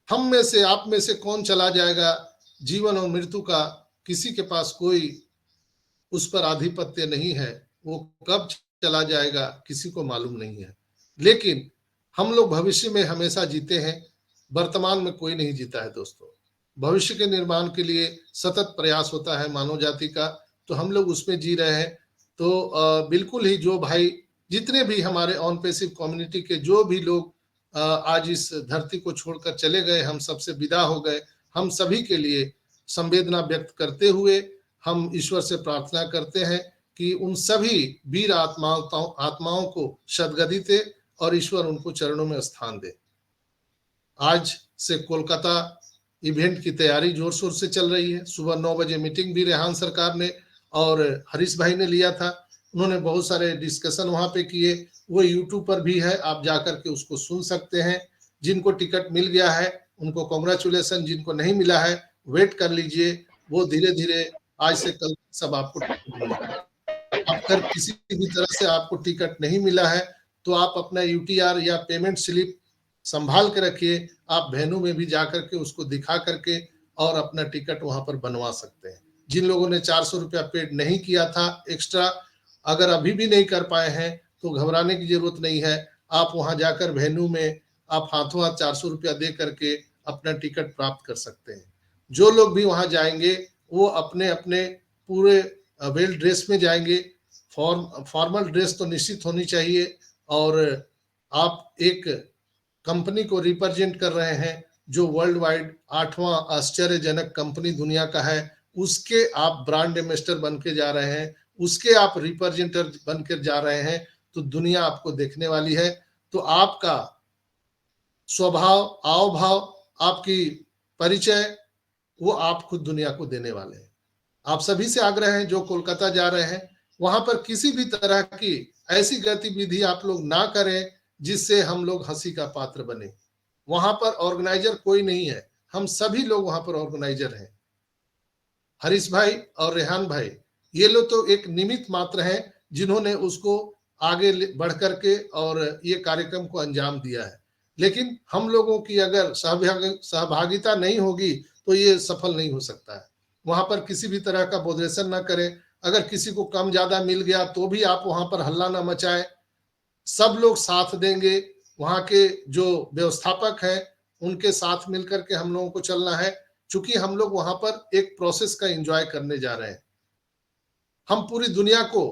हम में से, आप में से कौन चला जाएगा, जीवन और मृत्यु का किसी के पास कोई उस पर आधिपत्य नहीं है। वो कब चला जाएगा किसी को मालूम नहीं है। लेकिन हम लोग भविष्य में हमेशा जीते हैं, वर्तमान में कोई नहीं जीता है दोस्तों। भविष्य के निर्माण के लिए सतत प्रयास होता है मानव जाति का, तो हम लोग उसमें जी रहे हैं। तो बिल्कुल ही जो भाई, जितने भी हमारे ऑन पैसिव कम्युनिटी के जो भी लोग आज इस धरती को छोड़कर चले गए, हम सबसे विदा हो गए, हम सभी के लिए संवेदना व्यक्त करते हुए हम ईश्वर से प्रार्थना करते हैं कि उन सभी वीर आत्माओं को सद्गति दे और ईश्वर उनको चरणों में स्थान दे। आज से कोलकाता इवेंट की तैयारी जोर शोर से चल रही है। सुबह 9 बजे मीटिंग भी रेहान सरकार ने और हरीश भाई ने लिया था। उन्होंने बहुत सारे डिस्कशन वहां पे किए, वो यूट्यूब पर भी है, आप जाकर के उसको सुन सकते हैं। जिनको टिकट मिल गया है उनको कांग्रेचुलेशन, जिनको नहीं मिला है वेट कर लीजिए, वो धीरे धीरे आज से कल सब आपको टिकट मिलेगा। अगर किसी भी तरह से आपको टिकट नहीं मिला है तो आप अपना यूटीआर या पेमेंट स्लिप संभाल के रखिए। आप वेन्यू में भी जाकर के उसको दिखा करके और अपना टिकट वहां पर बनवा सकते हैं। जिन लोगों ने 400 रुपया पेड नहीं किया था एक्स्ट्रा, अगर अभी भी नहीं कर पाए हैं तो घबराने की जरूरत नहीं है। आप वहां जाकर वेन्यू में आप हाथों हाथ 400 रुपया दे करके अपना टिकट प्राप्त कर सकते हैं। जो लोग भी वहां जाएंगे वो अपने अपने पूरे वेल ड्रेस में जाएंगे। फॉर्मल ड्रेस तो निश्चित होनी चाहिए। और आप एक कंपनी को रिप्रेजेंट कर रहे हैं जो वर्ल्ड वाइड 8वां आश्चर्यजनक कंपनी दुनिया का है, उसके आप ब्रांड एम्बेसडर बन के जा रहे हैं, उसके आप रिप्रेजेंटर बन कर जा रहे हैं, तो दुनिया आपको देखने वाली है। तो आपका स्वभाव, आव भाव, आपकी परिचय, वो आप खुद दुनिया को देने वाले हैं। आप सभी से आग्रह है जो कोलकाता जा रहे हैं, वहां पर किसी भी तरह की ऐसी गतिविधि आप लोग ना करें जिससे हम लोग हंसी का पात्र बने। वहां पर ऑर्गेनाइजर कोई नहीं है, हम सभी लोग वहां पर ऑर्गेनाइजर हैं। हरीश भाई और रेहान भाई, ये लोग तो एक निमित्त मात्र हैं जिन्होंने उसको आगे बढ़ करके और ये कार्यक्रम को अंजाम दिया है। लेकिन हम लोगों की अगर सहभागिता नहीं होगी तो ये सफल नहीं हो सकता है। वहां पर किसी भी तरह का बोधरेशन ना करें। अगर किसी को कम ज्यादा मिल गया तो भी आप वहां पर हल्ला ना मचाएं, सब लोग साथ देंगे। वहां के जो व्यवस्थापक हैं उनके साथ मिलकर के हम लोगों को चलना है, क्योंकि हम लोग वहां पर एक प्रोसेस का एंजॉय करने जा रहे हैं। हम पूरी दुनिया को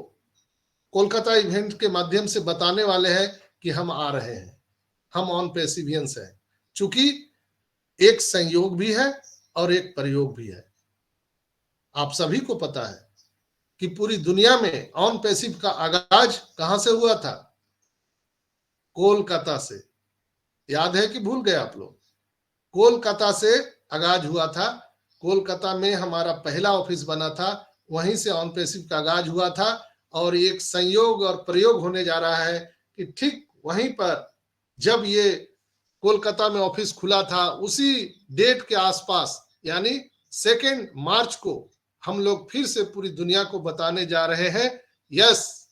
कोलकाता इवेंट के माध्यम से बताने वाले हैं कि हम आ रहे हैं, हम ऑन पेसिवियंस हैं, चूंकि एक संयोग भी है और एक प्रयोग भी है। आप सभी को पता है कि पूरी दुनिया में ऑन पैसिव का आगाज कहां से हुआ था? कोलकाता से। याद है कि भूल गए आप लोग? कोलकाता से आगाज हुआ था। कोलकाता में हमारा पहला ऑफिस बना था, वहीं से ऑन पैसिव का आगाज हुआ था। और एक संयोग और प्रयोग होने जा रहा है कि ठीक वहीं पर जब ये कोलकाता में ऑफिस खुला था, उसी डेट के आसपास यानी 2 मार्च को हम लोग फिर से पूरी दुनिया को बताने जा रहे हैं, यस,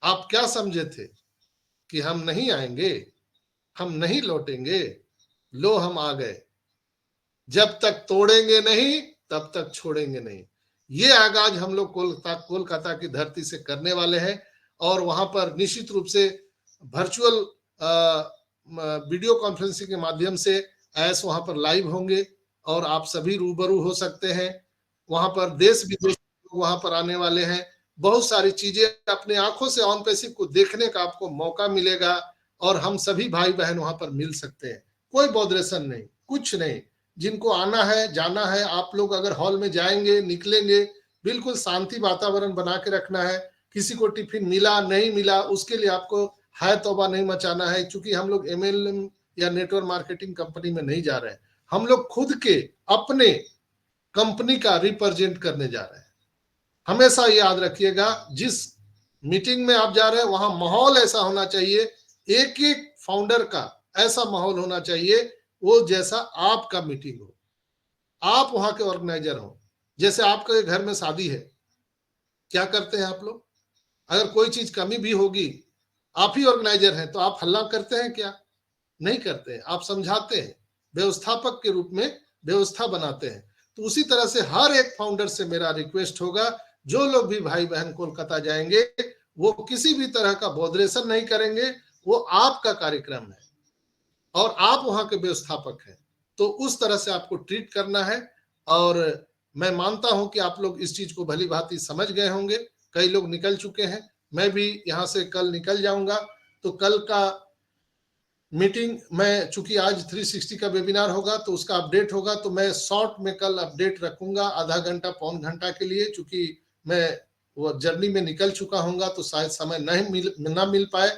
आप क्या समझे थे कि हम नहीं आएंगे, हम नहीं लौटेंगे? लो हम आ गए। जब तक तोड़ेंगे नहीं तब तक छोड़ेंगे नहीं। ये आगाज हम लोग कोलकाता की धरती से करने वाले हैं। और वहां पर निश्चित रूप से वर्चुअल वीडियो कॉन्फ्रेंसिंग के माध्यम से ऐस वहां पर लाइव होंगे और आप सभी रूबरू हो सकते हैं। वहां पर देश विदेश के लोग वहां पर आने वाले हैं। बहुत सारी चीजें अपने आंखों से ऑन पैसिव को देखने का आपको मौका मिलेगा और हम सभी भाई बहन वहां पर मिल सकते हैं। कोई बॉदरेशन नहीं, कुछ नहीं। जिनको आना है जाना है, आप लोग अगर हॉल में जाएंगे निकलेंगे, बिल्कुल शांति वातावरण बना के रखना है। किसी को टिफिन मिला नहीं मिला उसके लिए आपको हाय तौबा नहीं मचाना है, क्योंकि हम लोग MLM या नेटवर्क मार्केटिंग कंपनी में नहीं जा रहे हैं। हम लोग खुद के अपने कंपनी का रिप्रेजेंट करने जा रहे हैं। हमेशा याद रखिएगा, जिस मीटिंग में आप जा रहे हैं वहां माहौल ऐसा होना चाहिए, एक एक फाउंडर का ऐसा माहौल होना चाहिए वो जैसा आपका मीटिंग हो, आप वहां के ऑर्गेनाइजर हो। जैसे आपके घर में शादी है, क्या करते हैं आप लोग? अगर कोई चीज कमी भी होगी, आप ही ऑर्गेनाइजर हैं, तो आप हल्ला करते हैं क्या? नहीं करते हैं, आप समझाते हैं, व्यवस्थापक के रूप में व्यवस्था बनाते हैं। तो उसी तरह से हर एक फाउंडर से मेरा रिक्वेस्ट होगा, जो लोग भी भाई बहन कोलकाता जाएंगे वो किसी भी तरह का बॉदरेशन नहीं करेंगे। वो आपका कार्यक्रम है और आप वहां के व्यवस्थापक हैं, तो उस तरह से आपको ट्रीट करना है। और मैं मानता हूं कि आप लोग इस चीज को भली भांति समझ गए होंगे। कई लोग निकल चुके हैं, मैं भी यहां से कल निकल जाऊंगा। तो कल का मीटिंग मैं, चूंकि आज 360 का वेबिनार होगा तो उसका अपडेट होगा, तो मैं शॉर्ट में कल अपडेट रखूंगा, आधा घंटा पौन घंटा के लिए। चूंकि मैं वो जर्नी में निकल चुका हूंगा तो शायद समय ना मिल पाए।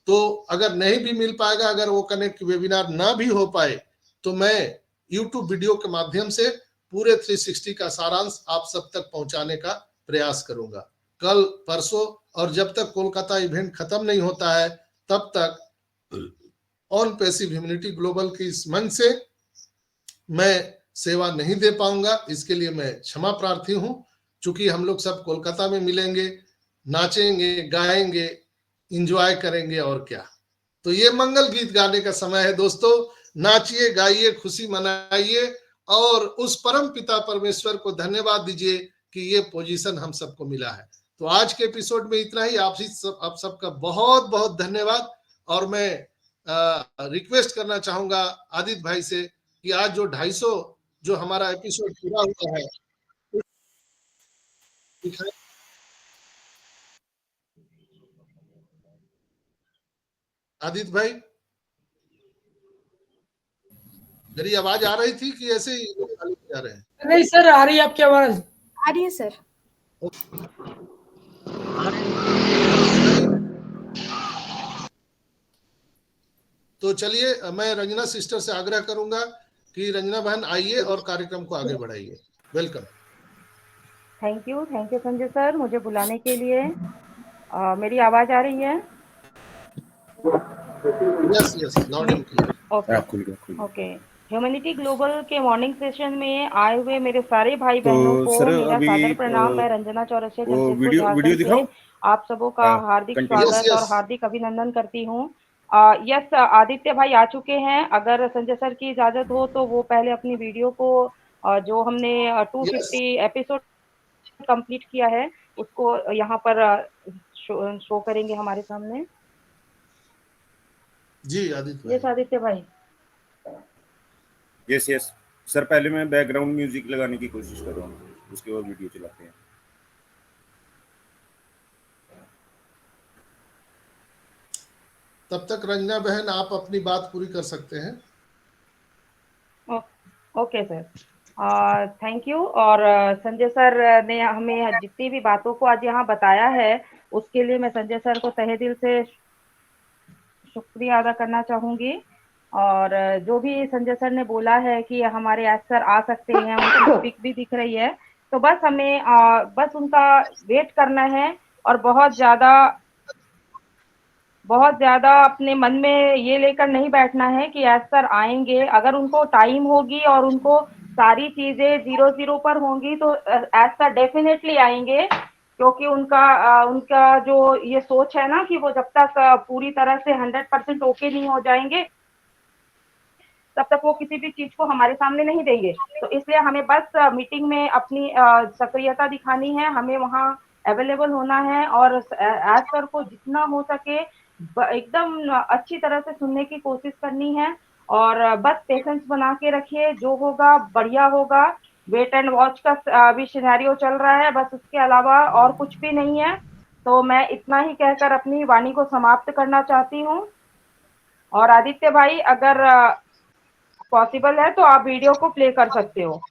तो अगर नहीं भी मिल पाएगा, अगर वो कनेक्ट वेबिनार ना भी हो पाए, तो मैं यूट्यूब वीडियो के माध्यम से पूरे 360 का सारांश आप सब तक पहुंचाने का प्रयास करूंगा कल परसों। और जब तक कोलकाता इवेंट खत्म नहीं होता है तब तक ऑन पैसिव ह्यूमैनिटी ग्लोबल की इस मंच से मैं सेवा नहीं दे पाऊंगा। इसके लिए मैं क्षमा प्रार्थी हूं। चूंकि हम लोग सब कोलकाता में मिलेंगे, नाचेंगे, गाएंगे, इंजॉय करेंगे और क्या। तो ये मंगल गीत गाने का समय है दोस्तों। नाचिए, गाइए, खुशी मनाइए और उस परम पिता परमेश्वर को धन्यवाद दीजिए कि ये पोजीशन हम सबको मिला है। तो आज के एपिसोड में इतना ही। आप सबका बहुत बहुत धन्यवाद। और मैं रिक्वेस्ट करना चाहूंगा आदित्य भाई से कि आज जो 250 जो हमारा एपिसोड पूरा हुआ है, आदित्य भाई मेरी आवाज आ रही थी कि ऐसे ही जा रहे हैं? नहीं सर, आ रही है आपकी आवाज। आ रही है सर। तो चलिए, मैं रंजना सिस्टर से आग्रह करूंगा कि रंजना बहन आइए और कार्यक्रम को आगे बढ़ाइए। Welcome. Thank you Sanjay sir, मुझे बुलाने के लिए। मेरी आवाज आ रही है? Yes yes, loud and clear. Okay. Humanity global के मॉर्निंग सेशन में आए हुए मेरे सारे भाई बहनों को मेरा सादर प्रणाम। मैं रंजना चौरसिया जमशेदपुर झारखंड से आप सबों का हार्दिक स्वागत और हार्दिक अभिनंदन करती हूँ। यस, आदित्य भाई आ चुके हैं। अगर संजय सर की इजाजत हो तो वो पहले अपनी वीडियो को जो हमने 250 एपिसोड कंप्लीट किया है उसको यहाँ पर शो करेंगे हमारे सामने। जी आदित्य यस भाई। आदित्य भाई। यस यस सर, पहले मैं बैकग्राउंड म्यूजिक लगाने की कोशिश कर रहा हूँ, उसके बाद वीडियो चलाते हैं। तब तक रंजना बहन आप अपनी बात पूरी कर सकते हैं। Okay sir, thank you. और संजय सर ने हमें जितनी भी बातों को आज यहाँ बताया है उसके लिए मैं संजय सर को तहे दिल से शुक्रिया अदा करना चाहूंगी। और जो भी संजय सर ने बोला है कि हमारे आज सर आ सकते हैं, उनकी पिक भी दिख रही है, तो बस हमें बस उनका वेट करना है और बहुत ज्यादा अपने मन में ये लेकर नहीं बैठना है कि एज सर आएंगे। अगर उनको टाइम होगी और उनको सारी चीजें 0-0 पर होंगी तो एज सर डेफिनेटली आएंगे, क्योंकि उनका जो ये सोच है ना कि वो जब तक पूरी तरह से 100% ओके नहीं हो जाएंगे तब तक वो किसी भी चीज को हमारे सामने नहीं देंगे। तो इसलिए हमें बस मीटिंग में अपनी सक्रियता दिखानी है, हमें वहाँ अवेलेबल होना है और एज सर को जितना हो सके एकदम अच्छी तरह से सुनने की कोशिश करनी है। और बस पेशेंस बना के रखिए, जो होगा बढ़िया होगा। वेट एंड वॉच का अभी सिनेरियो चल रहा है, बस उसके अलावा और कुछ भी नहीं है। तो मैं इतना ही कहकर अपनी वाणी को समाप्त करना चाहती हूँ। और आदित्य भाई, अगर पॉसिबल है तो आप वीडियो को प्ले कर सकते हो।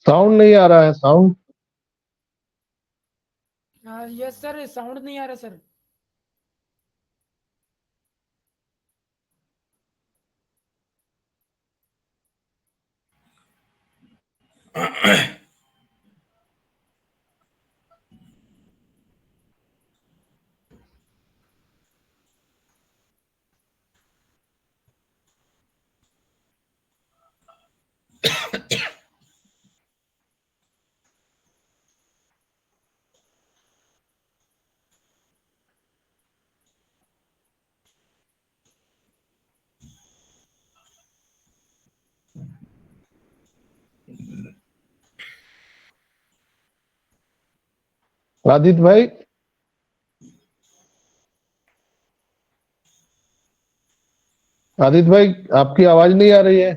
साउंड नहीं आ रहा है। साउंड यस सर, साउंड नहीं आ रहा सर। आदित्य भाई, आदित्य भाई आपकी आवाज नहीं आ रही है।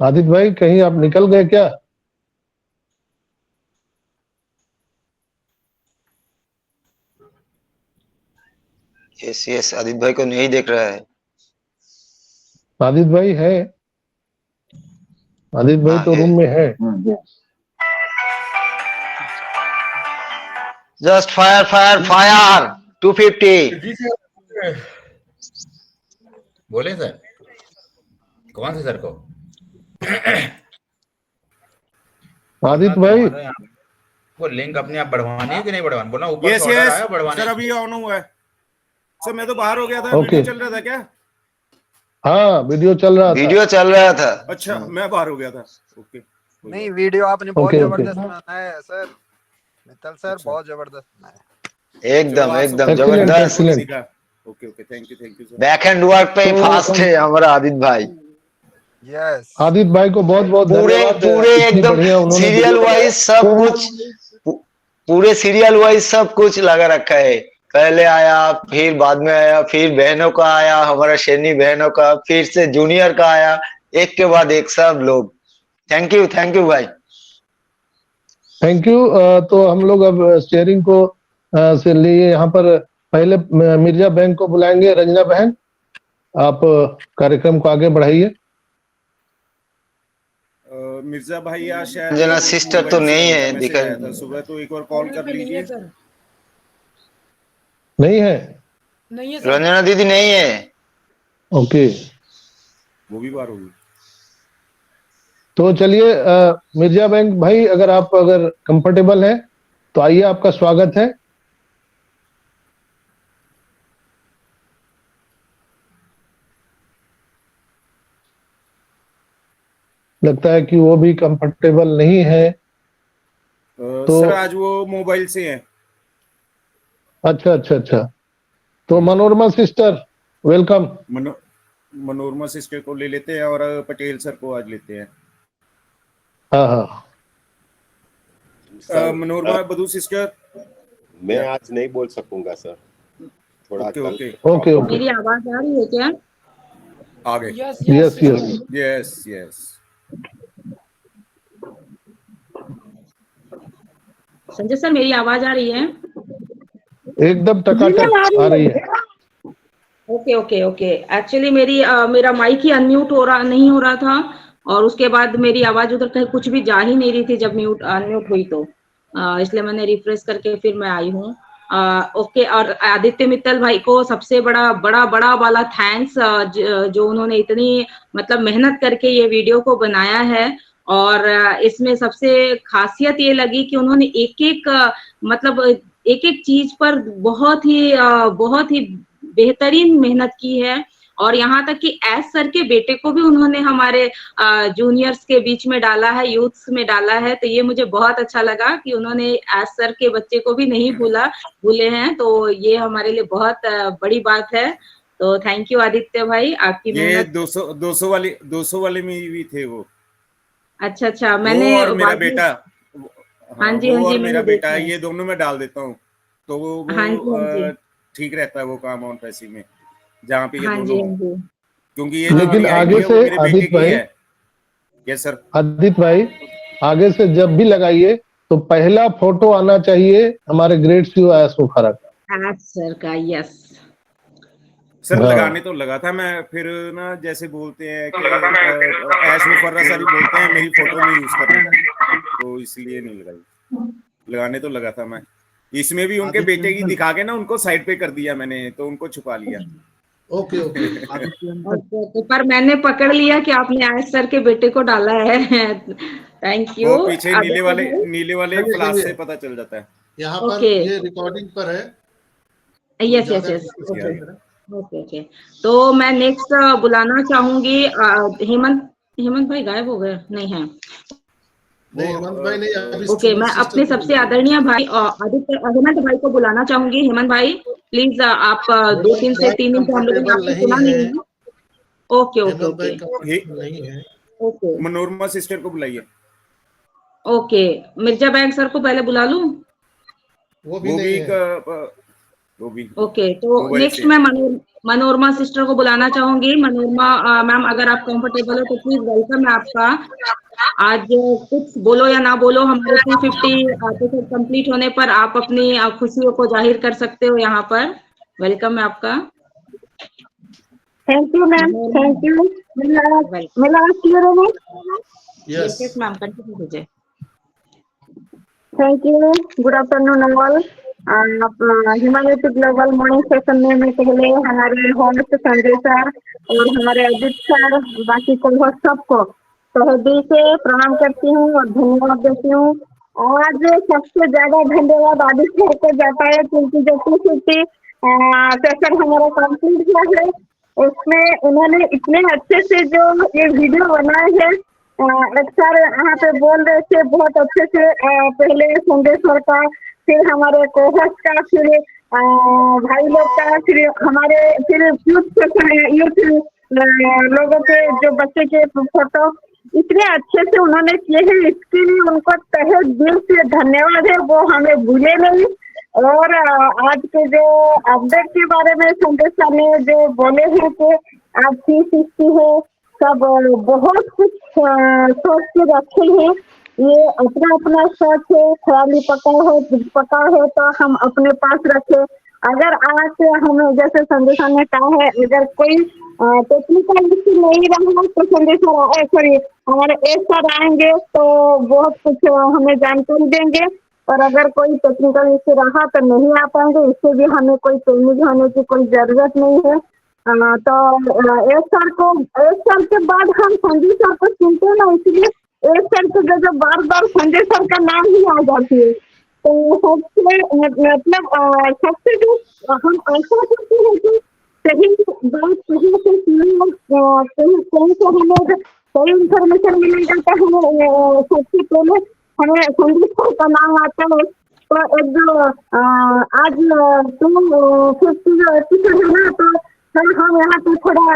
आदित्य भाई कहीं आप निकल गए क्या? यस यस, आदित्य भाई को नहीं देख रहा है। आदित्य भाई है, आदित्य भाई हाँ तो है। रूम में है। Just fire fire fire 250। बोले सर, कौन से सर को? आदित्य भाई वो लिंक अपने आप बढ़वानी है कि नहीं बढ़वानी? बोला ऊपर यस से ऑर्डर यस आया बढ़वानी। सर, अभी ऑन हुआ है सर। मैं तो बाहर हो गया था, ओके। वीडियो चल रहा था क्या? हाँ वीडियो चल रहा था। वीडियो चल रहा था। अच्छा, मैं बाहर हो गया था। ओके। नहीं, वीडियो आपने बहुत ओके, ओके। जबरदस्त बनाया है सर, मित्तल सर, अच्छा। बहुत जबरदस्त बनाया है। एकदम एकदम Excellent, जबरदस्त। excellent। Okay okay, thank you sir. Back and work पे तो फास्ट है हमारा आदित्य भाई। यस, आदित्य भाई को बहुत बहुत पूरे धन्यवाद। पूरे इतनी एकदम बढ़िया उन्होंने सीरियल वीडियो वाइज सब कुछ, पूरे सीरियल वाइज सब कुछ लगा रखा है। पहले आया, फिर बाद में आया, फिर बहनों का आया, हमारा शेरनी बहनों का, फिर से जूनियर का आया, एक के बाद एक सब लोग। थैंक यू भाई। Thank you. तो हम लोग अब शेयरिंग को से लिए यहाँ पर पहले मिर्जा बहन को बुलाएंगे। रंजना बहन, आप कार्यक्रम को आगे बढ़ाइए। मिर्जा भाई या शायद रंजना सिस्टर तो नहीं है, मैसेज दिखा आया था सुबह, तो एक बार कॉल कर पे नहीं है लीजिए। सर, नहीं है? नहीं है सर। रंजना दीदी नहीं है। ओके, वो भी बाहर होगी। तो चलिए मिर्जा बहन भाई, अगर कंफर्टेबल है तो आइए, आपका स्वागत है। लगता है कि वो भी कंफर्टेबल नहीं है। तो सर आज वो मोबाइल से है। अच्छा अच्छा अच्छा, तो Manorama sister welcome. Manorama sister को ले लेते हैं और पटेल सर को आज लेते हैं। हाँ हाँ, मनोरमा बधू सिस्टर। मैं आज नहीं बोल सकूंगा सर, थोड़ा ओके कल। Okay okay okay. मेरी आवाज आ रही है क्या? आ गए। Yes yes yes, yes yes. Sanjay sir, मेरी आवाज आ रही है? एकदम टकाटक आ रही है। Okay okay okay. एक्चुअली मेरा माइक ही अनम्यूट नहीं हो रहा था, और उसके बाद मेरी आवाज उधर कहीं कुछ भी जा ही नहीं रही थी जब अनम्यूट हुई, तो इसलिए मैंने रिफ्रेश करके फिर मैं आई हूँ। ओके। और आदित्य मित्तल भाई को सबसे बड़ा वाला थैंक्स, जो उन्होंने इतनी मतलब मेहनत करके ये वीडियो को बनाया है। और इसमें सबसे खासियत ये लगी कि उन्होंने एक एक चीज पर बहुत ही बेहतरीन मेहनत की है। और यहाँ तक कि एस सर के बेटे को भी उन्होंने हमारे जूनियर्स के बीच में डाला है, यूथ्स में डाला है। तो ये मुझे बहुत अच्छा लगा कि उन्होंने एस सर के बच्चे को भी नहीं भूले हैं। तो ये हमारे लिए बहुत बड़ी बात है। तो थैंक यू आदित्य भाई, आपकी ये मेहनत। 200 वाले में भी थे वो। अच्छा, वो मैंने और मेरा बेटा। हाँ जी, वो हाँ जी, और मेरा मैंने बेटा, देखा है। ये दोनों में डाल देता हूँ, तो हाँ जी, हाँ जी, ठीक रहता है वो काम ऑन पैसे में, जहाँ पे ये हाँ दोनों जी, हों। हाँ जी। क्योंकि ये जो लेकिन रिहाई आगे है वो से मेरे बेटे आदित्य की भाई, है। Yes sir. आदित्य भाई आगे से जब भी लगाइए तो पहला फोटो आना चाहिए हमारे ग्रेट सीओ एस मुखर्जी का। एस सर का, यस। सर हाँ। लगाने तो लगा था मैं, फिर ना जैसे बोलते हैं कि ऐश मुफर्रा सर ही बोलते हैं मेरी फोटो नहीं यूज करनी, तो इसलिए नहीं लगाई। लगाने तो लगा था मैं। इसमें भी उनके बेटे की दिखा के ना उनको साइड पे कर दिया मैंने, तो उनको छुपा लिया। ओके ओके तो पर मैंने पकड़ लिया कि आपने आयश सर के बेटे को डाला है। Thank you. वो पीछे नीले वाले चलिए, फ्लैश चलिए। से पता चल जाता है। यहाँ पर ओके। ये रिकॉर्डिंग पर है। यस यस ज्यादा यस discuss ओके नहीं करें। Okay okay. तो मैं नेक्स्ट बुलाना चाहूंगी हेमंत भाई गायब हो गए नहीं है। नहीं, हेमंत भाई नहीं, अभी ओके, संदीप मैं सिस्टर अपने को सबसे बुलाइए। आदरणीय भाई आदित्य हेमंत भाई को बुलाना चाहूंगी। हेमंत भाई प्लीज आप 2-3 से 3 मिनट हम लोगों ने कंफर्टेबल आपको नहीं सुना है। नहीं है। ओके ओके हेमंत भाई ओके कंफर्टेबल नहीं है। ओके मनोरमा सिस्टर को बुलाइए। ओके। मिर्जा बैंक सर को पहले बुला लूं। वो भी वो नहीं भी है। ओके, तो मोबाइल नेक्स्ट से मैं मनोरमा सिस्टर को बुलाना चाहूंगी। मनोरमा मैम अगर आप कंफर्टेबल हो तो प्लीज वेलकम है आपका। आज कुछ बोलो या ना बोलो, हमारे 250 एपिसोड कंप्लीट होने पर आप अपनी खुशियों को जाहिर कर सकते हो यहाँ पर। वेलकम है आपका। Thank you ma'am, thank you. मेरा आवाज क्लियर है ma'am? Yes yes. Ma'am, continue कीजिए। Thank you. Good afternoon all. आप ह्यूमैनिटी ग्लोबल मॉर्निंग सेशन में मैं पहले हमारे होस्ट संजय सर और हमारे अजित सर, बाकी को सबको तहे दिल से प्रणाम करती हूँ और धन्यवाद देती हूँ। आज सबसे ज्यादा धन्यवाद आदित्य को जाता है क्योंकि जो 250 सेशन हमारा कंप्लीट हुआ है उसमें उन्होंने इतने अच्छे से जो ये वीडियो बनाए हैं। एक सर यहाँ पे बोल रहे थे बहुत अच्छे से, पहले संदेश सर का, फिर हमारे कोहस का, फिर भाई लोग का, फिर हमारे यूथ लोगों के जो बच्चे के फोटो इतने अच्छे से उन्होंने किए हैं। इसके लिए उनको तहे दिल से धन्यवाद है, वो हमें भूले नहीं। और आज के जो अपडेट के बारे में संदेश सर ने जो बोले हैं कि आप 360 है, सब बहुत कुछ सोच के रखे हैं। ये अपना अपना सोच है, ख्याली पका है तो हम अपने पास रखे। अगर आज हमें जैसे संदेश सर ने कहा है, अगर कोई टेक्निकल इश्यू नहीं रहा तो संदेश सर हमारे एस सर आएंगे तो बहुत कुछ हमें जानकारी देंगे। और अगर कोई टेक्निकल इश्यू रहा तो नहीं आ पाएंगे, इससे भी हमें कोई पैनिक होने की कोई जरूरत नहीं है। तो एस सर के बाद हम संजय सर को सुनते हैं ना, इसलिए एस सर के जगह बार बार संजय सर का नाम ही आ जाती है। तो सबसे मतलब सबसे जो हम ऐसा करते हैं कि सही बात सही से सही से हमें सही इंफॉर्मेशन मिलेगा तो हमें सबसे पहले हमें संजय सर का नाम आता है। तो एक जो आज 250 जो एपिसोड है ना, तो सर हम यहाँ पे थोड़ा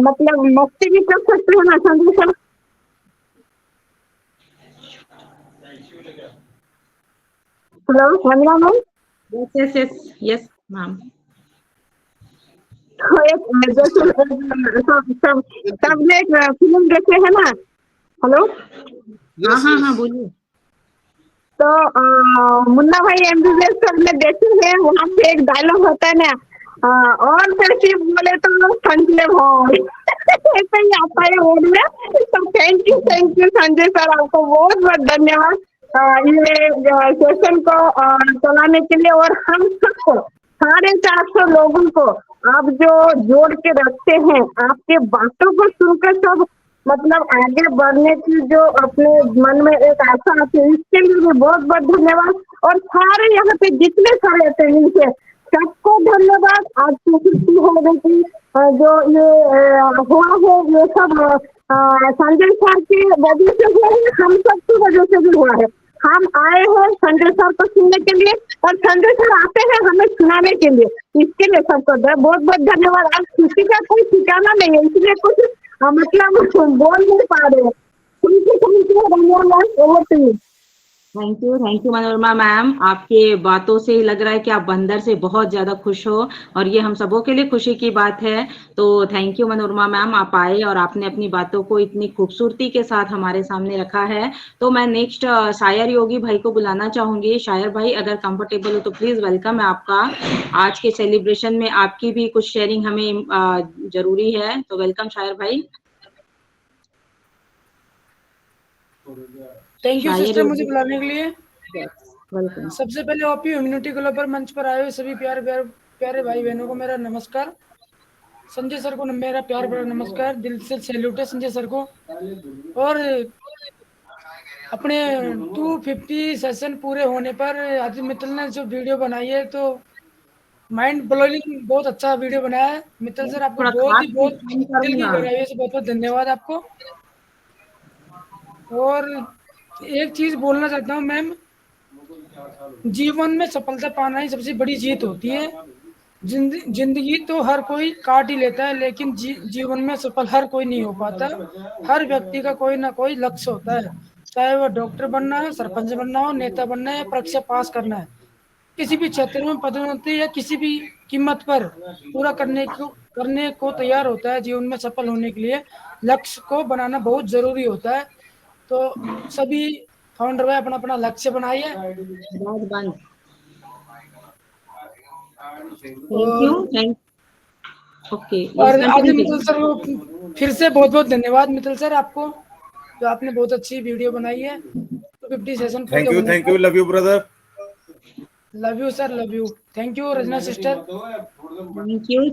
मतलब मस्ती भी कर सकते हैं ना Sanjay sir? Hello Vandana ma'am. Yes yes yes yes ma'am. तो एक जैसे सबने फिल्म देखे है ना? हेलो हाँ बोलिए। तो मुन्ना भाई MBBS सबने देखे हैं, वहाँ पे एक डायलॉग होता है ना, और कैसे बोले तो संजय भाई ऐसा ही आता है वर्ड में। तो थैंक यू संजय सर, आपको बहुत बहुत धन्यवाद ये सेशन को चलाने के लिए। और हम सबको 450 लोगों को आप जो जोड़ के रखते हैं, आपके बातों को सुनकर सब मतलब आगे बढ़ने की जो अपने मन में एक आशा आती है, इसके लिए भी बहुत बहुत धन्यवाद। और सारे यहाँ पे जितने सारे अटेंडेंस है सबको धन्यवाद। आज खुशी हो गई कि जो ये हुआ है ये सब संजय सर की वजह से हुआ है, हम सबकी वजह से भी हुआ है। हम आए हैं संजय सर को सुनने के लिए और संजय सर आते हैं हमें सुनाने के लिए, इसके लिए सबको बहुत बहुत धन्यवाद। आज खुशी का कोई ठिकाना नहीं है, इसलिए कुछ मतलब बोल नहीं पा रहे। Thank you Manorama ma'am. आपके बातों से ही लग रहा है कि आप बंदर से बहुत ज्यादा खुश हो और ये हम सबों के लिए खुशी की बात है। तो थैंक यू मनोरमा मैम, आप आए और आपने अपनी बातों को इतनी खूबसूरती के साथ हमारे सामने रखा है। तो मैं नेक्स्ट शायर योगी भाई को बुलाना चाहूंगी। शायर भाई अगर कंफर्टेबल हो तो प्लीज वेलकम है आपका। आज के सेलिब्रेशन में आपकी भी कुछ शेयरिंग हमें जरूरी है, तो वेलकम शायर भाई। थैंक यू सिस्टर मुझे बुलाने के लिए। वेलकम। सबसे पहले ओपी ह्यूमैनिटी ग्लोबल मंच पर आए हुए सभी प्यारे भाई बहनों को मेरा नमस्कार। संजय सर को मेरा प्यार भरा नमस्कार, दिल से सैल्यूट है संजय सर को। और अपने 250 सेशन पूरे होने पर आदित्य मित्तल ने जो वीडियो बनाई है, तो माइंड ब्लोइंग बहुत अच्छा वीडियो बनाया है मित्तल सर, आपको बहुत दिल की गहराइयों से बहुत बहुत धन्यवाद आपको। और एक चीज बोलना चाहता हूँ मैम, जीवन में सफलता पाना ही सबसे बड़ी जीत होती है। जिंदगी तो हर कोई काट ही लेता है, लेकिन जीवन में सफल हर कोई नहीं हो पाता। हर व्यक्ति का कोई ना कोई लक्ष्य होता है, चाहे वो डॉक्टर बनना है, सरपंच बनना हो, नेता बनना है, परीक्षा पास करना है। किसी भी क्षेत्र में पदोन्नति या किसी भी कीमत पर पूरा करने को तैयार होता है। जीवन में सफल होने के लिए लक्ष्य को बनाना बहुत जरूरी होता है। तो सभी फाउंडर भाई अपना अपना लक्ष्य बनाइए। और आदित्य मित्तल सर को फिर से बहुत बहुत धन्यवाद मित्तल सर आपको, जो आपने बहुत अच्छी वीडियो बनाई है। 250 session thank you, love you brother, love you sir, love you. Thank you Rajna sister.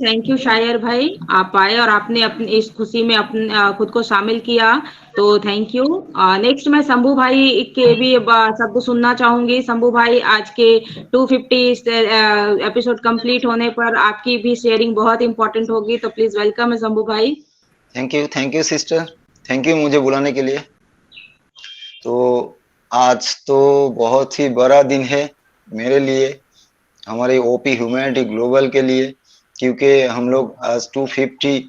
Thank you Shayar भाई, आप आए और आपने अपनी इस खुशी में अपने खुद को शामिल किया, तो थैंक यू। नेक्स्ट मैं शंभू भाई के भी शब्द सुनना चाहूंगी। शंभू भाई, आज के 250 एपिसोड कंप्लीट होने पर आपकी भी शेयरिंग बहुत इंपॉर्टेंट होगी, तो प्लीज वेलकम है शंभू भाई। Thank you sister, thank you मुझे बुलाने के लिए। तो आज तो बहुत ही बड़ा दिन है मेरे लिए, हमारे ओपी ह्यूमैनिटी ग्लोबल के लिए, क्योंकि हम लोग आज 250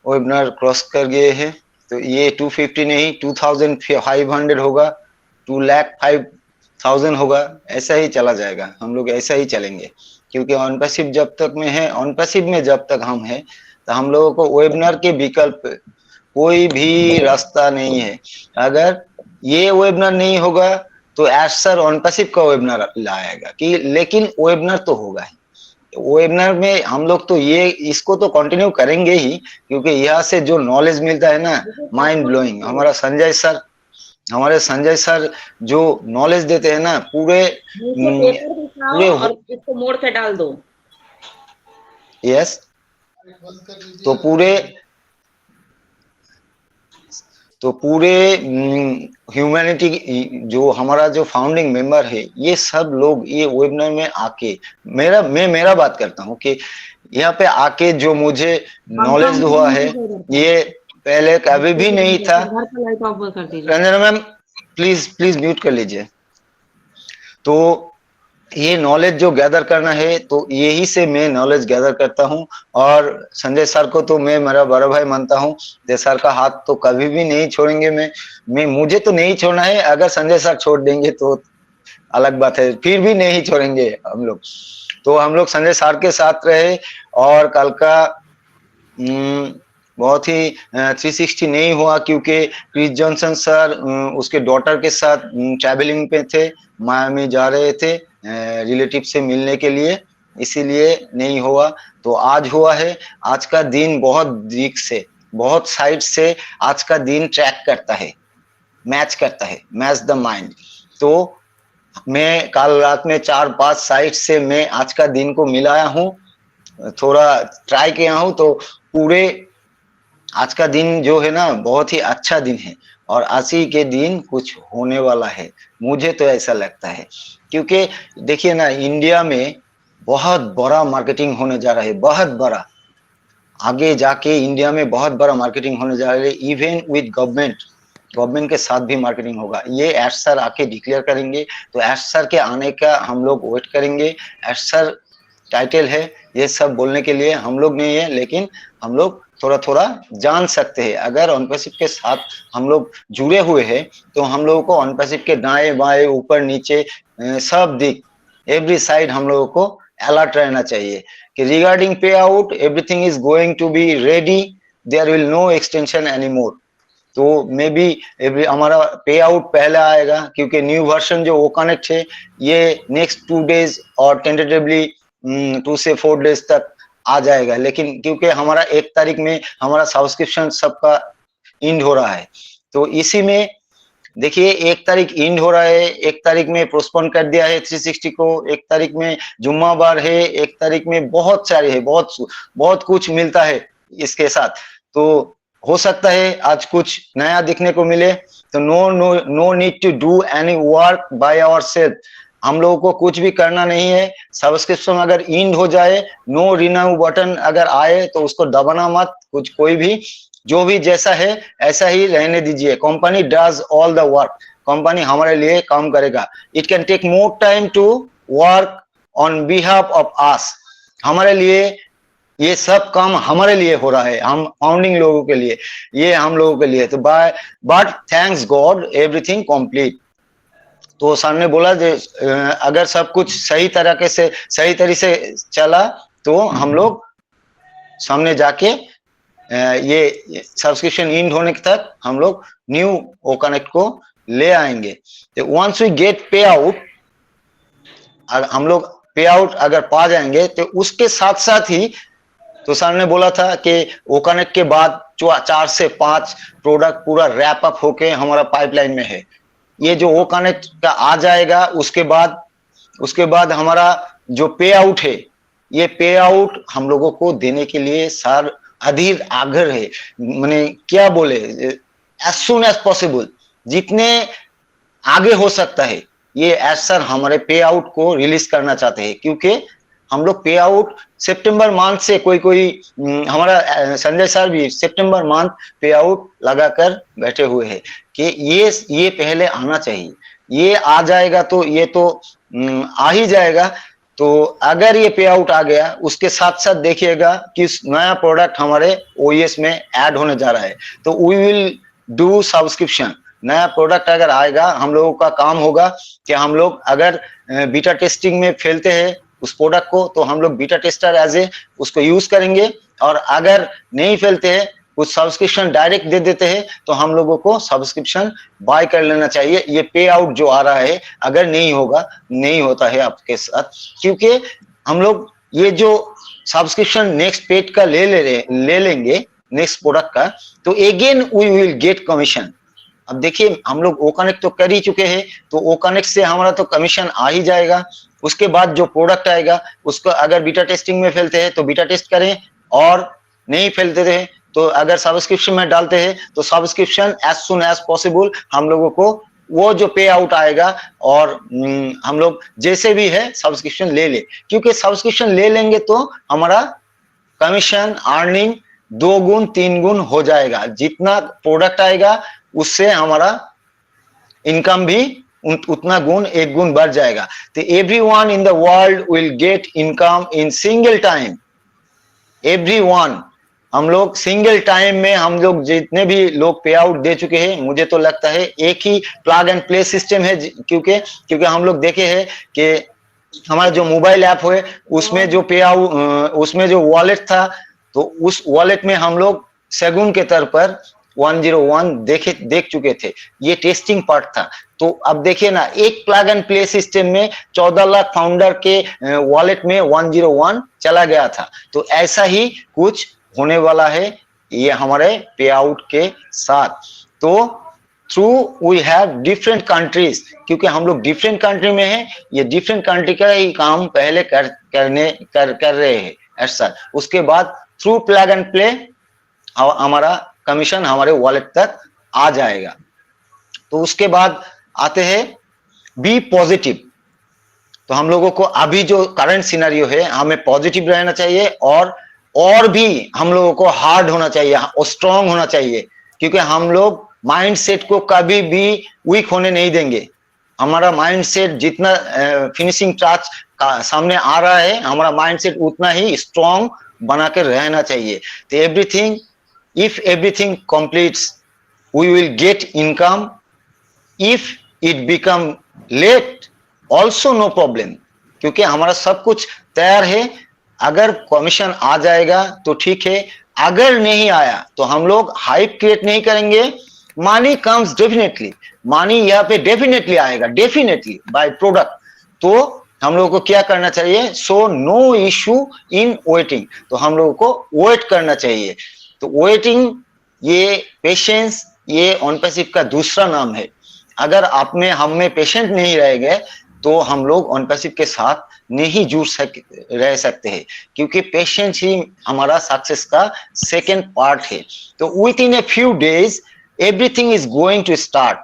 वेबिनार क्रॉस कर गए हैं। तो ये 250 नहीं 2500 होगा, 2,05,000 होगा, ऐसा ही चला जाएगा। हम लोग ऐसा ही चलेंगे, क्योंकि ऑन पैसिव जब तक में है, ऑन पैसिव में जब तक हम हैं, तो हम लोगों को वेबिनार के विकल्प कोई भी रास्ता नहीं है। अगर ये वेबिनार नहीं होगा तो एज सर ऑन पैसिव का वेबिनार लाएगा कि, लेकिन वेबिनार तो होगा ही। वेबिनार में हम लोग तो ये इसको तो कंटिन्यू करेंगे ही, क्योंकि यहाँ से जो नॉलेज मिलता है ना, माइंड ब्लोइंग। हमारे संजय सर जो नॉलेज देते हैं ना, पूरे और इसको मोड़ के डाल दो। यस, तो पूरे ह्यूमैनिटी जो हमारा जो फाउंडिंग मेंबर है, ये सब लोग ये वेबिनार में आके, मेरा बात करता हूँ कि यहाँ पे आके जो मुझे नॉलेज हुआ है, ये पहले कभी भी नहीं था। रंजना मैम प्लीज म्यूट कर लीजिए। तो ये नॉलेज जो गैदर करना है, तो यही से मैं नॉलेज गैदर करता हूँ। और संजय सर को तो मैं मेरा बड़ा भाई मानता हूँ। संजय सर का हाथ तो कभी भी नहीं छोड़ेंगे। मुझे तो नहीं छोड़ना है, अगर संजय सर छोड़ देंगे तो अलग बात है, फिर भी नहीं छोड़ेंगे हम लोग। तो हम लोग संजय सर के साथ रहे, और कल का बहुत ही 360 नहीं हुआ, क्योंकि क्रिस जॉनसन सर उसके डॉटर के साथ ट्रैवलिंग पे थे, मायामी जा रहे थे रिलेटिव से मिलने के लिए, इसीलिए नहीं हुआ। तो आज हुआ है। आज का दिन बहुत दिख से, बहुत साइड से आज का दिन ट्रैक करता है, मैच करता है, मैच द माइंड। तो मैं कल रात में 4-5 साइड से मैं आज का दिन को मिलाया हूँ, थोड़ा ट्राई किया हूँ। तो पूरे आज का दिन जो है ना, बहुत ही अच्छा दिन है, और आज ही के दिन कुछ होने वाला है, मुझे तो ऐसा लगता है। क्योंकि देखिए ना, इंडिया में बहुत बड़ा मार्केटिंग होने जा रहा है, बहुत बड़ा। आगे जाके इंडिया में बहुत बड़ा मार्केटिंग होने जा रहा है, इवन विद गवर्नमेंट के साथ भी मार्केटिंग होगा। ये एस सर आके डिक्लेयर करेंगे, तो एस सर के आने का हम लोग वेट करेंगे। एस सर टाइटल है, ये सब बोलने के लिए हम लोग नहीं है, लेकिन हम लोग थोड़ा थोड़ा जान सकते हैं। अगर ऑन पैसिव के साथ हम लोग जुड़े हुए हैं, तो हम लोगों को ऑन पैसिव के दाएं बाएं ऊपर नीचे सब दिख, एवरी साइड हम लोगों को अलर्ट रहना चाहिए कि regarding pay out everything is going to be ready, there will no extension any more. तो मे बी हमारा पे आउट पहले आएगा, क्योंकि न्यू वर्जन जो वो कनेक्ट है, ये नेक्स्ट 2 डेज और टेंटेटिवली 2 से 4 डेज तक आ जाएगा। लेकिन क्योंकि हमारा 1 तारीख में हमारा सब्सक्रिप्शन सबका इंड हो रहा है, तो इसी में देखिए 1 तारीख इंड हो रहा है, 1 तारीख में पोस्टपोन कर दिया है 360 को, 1 तारीख में जुम्माबार है, 1 तारीख में बहुत सारे है, बहुत कुछ मिलता है इसके साथ। तो हो सकता है आज कुछ नया देखने को मिले। तो no need to do any work by ourselves, हम लोगों को कुछ भी करना नहीं है। सब्सक्रिप्शन अगर इंड हो जाए, नो रिन्यू बटन अगर आए तो उसको दबाना मत, कुछ कोई भी जो भी जैसा है ऐसा ही रहने दीजिए। Company does all the work, company हमारे लिए काम करेगा। It can take more time to work on behalf of us, हमारे लिए ये सब काम हमारे लिए हो रहा है, हम फाउंडिंग लोगों के लिए, ये हम लोगों के लिए। तो but thanks God everything complete. तो सर ने बोला अगर सब कुछ सही तरीके से चला तो हम लोग सामने जाके ये सब्सक्रिप्शन इंड होने तक हम लोग न्यू ओ कनेक्ट को ले आएंगे। तो वंस वी गेट पे आउट, हम लोग पे आउट अगर पा जाएंगे तो उसके साथ साथ ही तो सर ने बोला था कि ओ कनेक्ट के बाद 4 से 5 प्रोडक्ट पूरा रैप अप होके हमारा पाइपलाइन में है। ये जो ओ कनेक्ट का आ जाएगा उसके बाद हमारा जो पे आउट है, ये पे आउट हम लोगों को देने के लिए सर अधीर आग्रह है, माने क्या बोले, एज सुन एज पॉसिबल, जितने आगे हो सकता है ये एज सर हमारे पे आउट को रिलीज करना चाहते हैं। क्योंकि हम लोग पे आउट सितंबर मंथ से कोई हमारा संजय सर भी सितंबर मंथ पे आउट लगाकर बैठे हुए हैं कि ये पहले आना चाहिए, ये आ जाएगा तो ये तो आ ही जाएगा। तो अगर ये पे आउट आ गया उसके साथ साथ देखिएगा कि नया प्रोडक्ट हमारे ओएस में ऐड होने जा रहा है, तो वी विल डू सब्सक्रिप्शन। नया प्रोडक्ट अगर आएगा हम लोगों का काम होगा कि हम लोग अगर बीटा टेस्टिंग में फैलते हैं उस प्रोडक्ट को तो हम लोग बीटा टेस्टर एज ए उसको यूज करेंगे, और अगर नहीं फैलते हैं कुछ सब्सक्रिप्शन डायरेक्ट दे देते हैं तो हम लोगों को सब्सक्रिप्शन बाय कर लेना चाहिए। ये पे आउट जो आ रहा है अगर नहीं होता है आपके साथ, क्योंकि हम लोग ये जो सब्सक्रिप्शन नेक्स्ट पेज का ले लेंगे नेक्स्ट प्रोडक्ट का, तो again we will get commission. अब देखिए हम लोग ओ कनेक्ट तो कर ही चुके हैं, तो ओ कनेक्ट से हमारा तो कमीशन आ ही जाएगा। उसके बाद जो प्रोडक्ट आएगा उसको अगर बीटा टेस्टिंग में फैलते हैं तो बीटा टेस्ट करें, और नहीं फैलते हैं तो अगर सब्सक्रिप्शन में डालते हैं तो subscription as soon as possible हम लोगों को वो जो पे आउट आएगा और हम लोग जैसे भी है सब्सक्रिप्शन ले ले, क्योंकि सब्सक्रिप्शन ले लेंगे तो हमारा कमीशन अर्निंग 2 गुण 3 गुण हो जाएगा। जितना प्रोडक्ट आएगा उससे हमारा इनकम भी उतना गुण 1 गुण बढ़ जाएगा। तो everyone in the world will get income in single time, everyone. हम लोग सिंगल टाइम में हम लोग जितने भी लोग पे आउट दे चुके हैं, मुझे तो लगता है एक ही प्लग एंड प्ले सिस्टम है, क्योंकि हम लोग देखे हैं कि हमारा जो मोबाइल ऐप है उसमें जो पे आउट उसमें जो वॉलेट था, तो उस वॉलेट में हम लोग सेगुन के तौर पर 101 देख चुके थे। ये टेस्टिंग पार्ट था। तो अब देखिए ना, एक प्लग एंड प्ले सिस्टम में 14 लाख फाउंडर के वॉलेट में 101 चला गया था। तो ऐसा ही कुछ होने वाला है ये हमारे पे आउट के साथ। तो through we have different countries, क्योंकि हम लोग डिफरेंट कंट्री में हैं, ये डिफरेंट कंट्री का ही काम पहले कर रहे हैं ऐसा। उसके बाद थ्रू प्लग एंड प्ले हमारा कमीशन हमारे वॉलेट तक आ जाएगा। तो उसके बाद आते हैं बी पॉजिटिव। तो हम लोगों को अभी जो करंट सिनेरियो है हमें पॉजिटिव रहना चाहिए, और भी हम लोगों को हार्ड होना चाहिए और स्ट्रांग होना चाहिए, क्योंकि हम लोग माइंड सेट को कभी भी वीक होने नहीं देंगे। हमारा माइंड सेट जितना फिनिशिंग टच सामने आ रहा है, हमारा माइंड सेट उतना ही स्ट्रांग बना के रहना चाहिए। तो everything, if everything completes, we will get income. If it become late, also no problem, क्योंकि हमारा सब कुछ तैयार है। अगर कमीशन आ जाएगा तो ठीक है, अगर नहीं आया तो हम लोग हाइप क्रिएट नहीं करेंगे। मनी कम्स डेफिनेटली, मनी यहाँ पे डेफिनेटली आएगा, डेफिनेटली बाय प्रोडक्ट। तो हम लोगों को क्या करना चाहिए? So no issue in waiting. तो हम लोगों को वेट करना चाहिए। तो वेटिंग, ये पेशेंस, ये ऑन पैसिव का दूसरा नाम है। अगर आप में हम में पेशेंट नहीं रहेंगे तो हम लोग ऑन पैसिव के साथ नहीं रह सकते हैं, क्योंकि पेशेंस ही हमारा सक्सेस का सेकेंड पार्ट है। तो within a few days everything is going to start.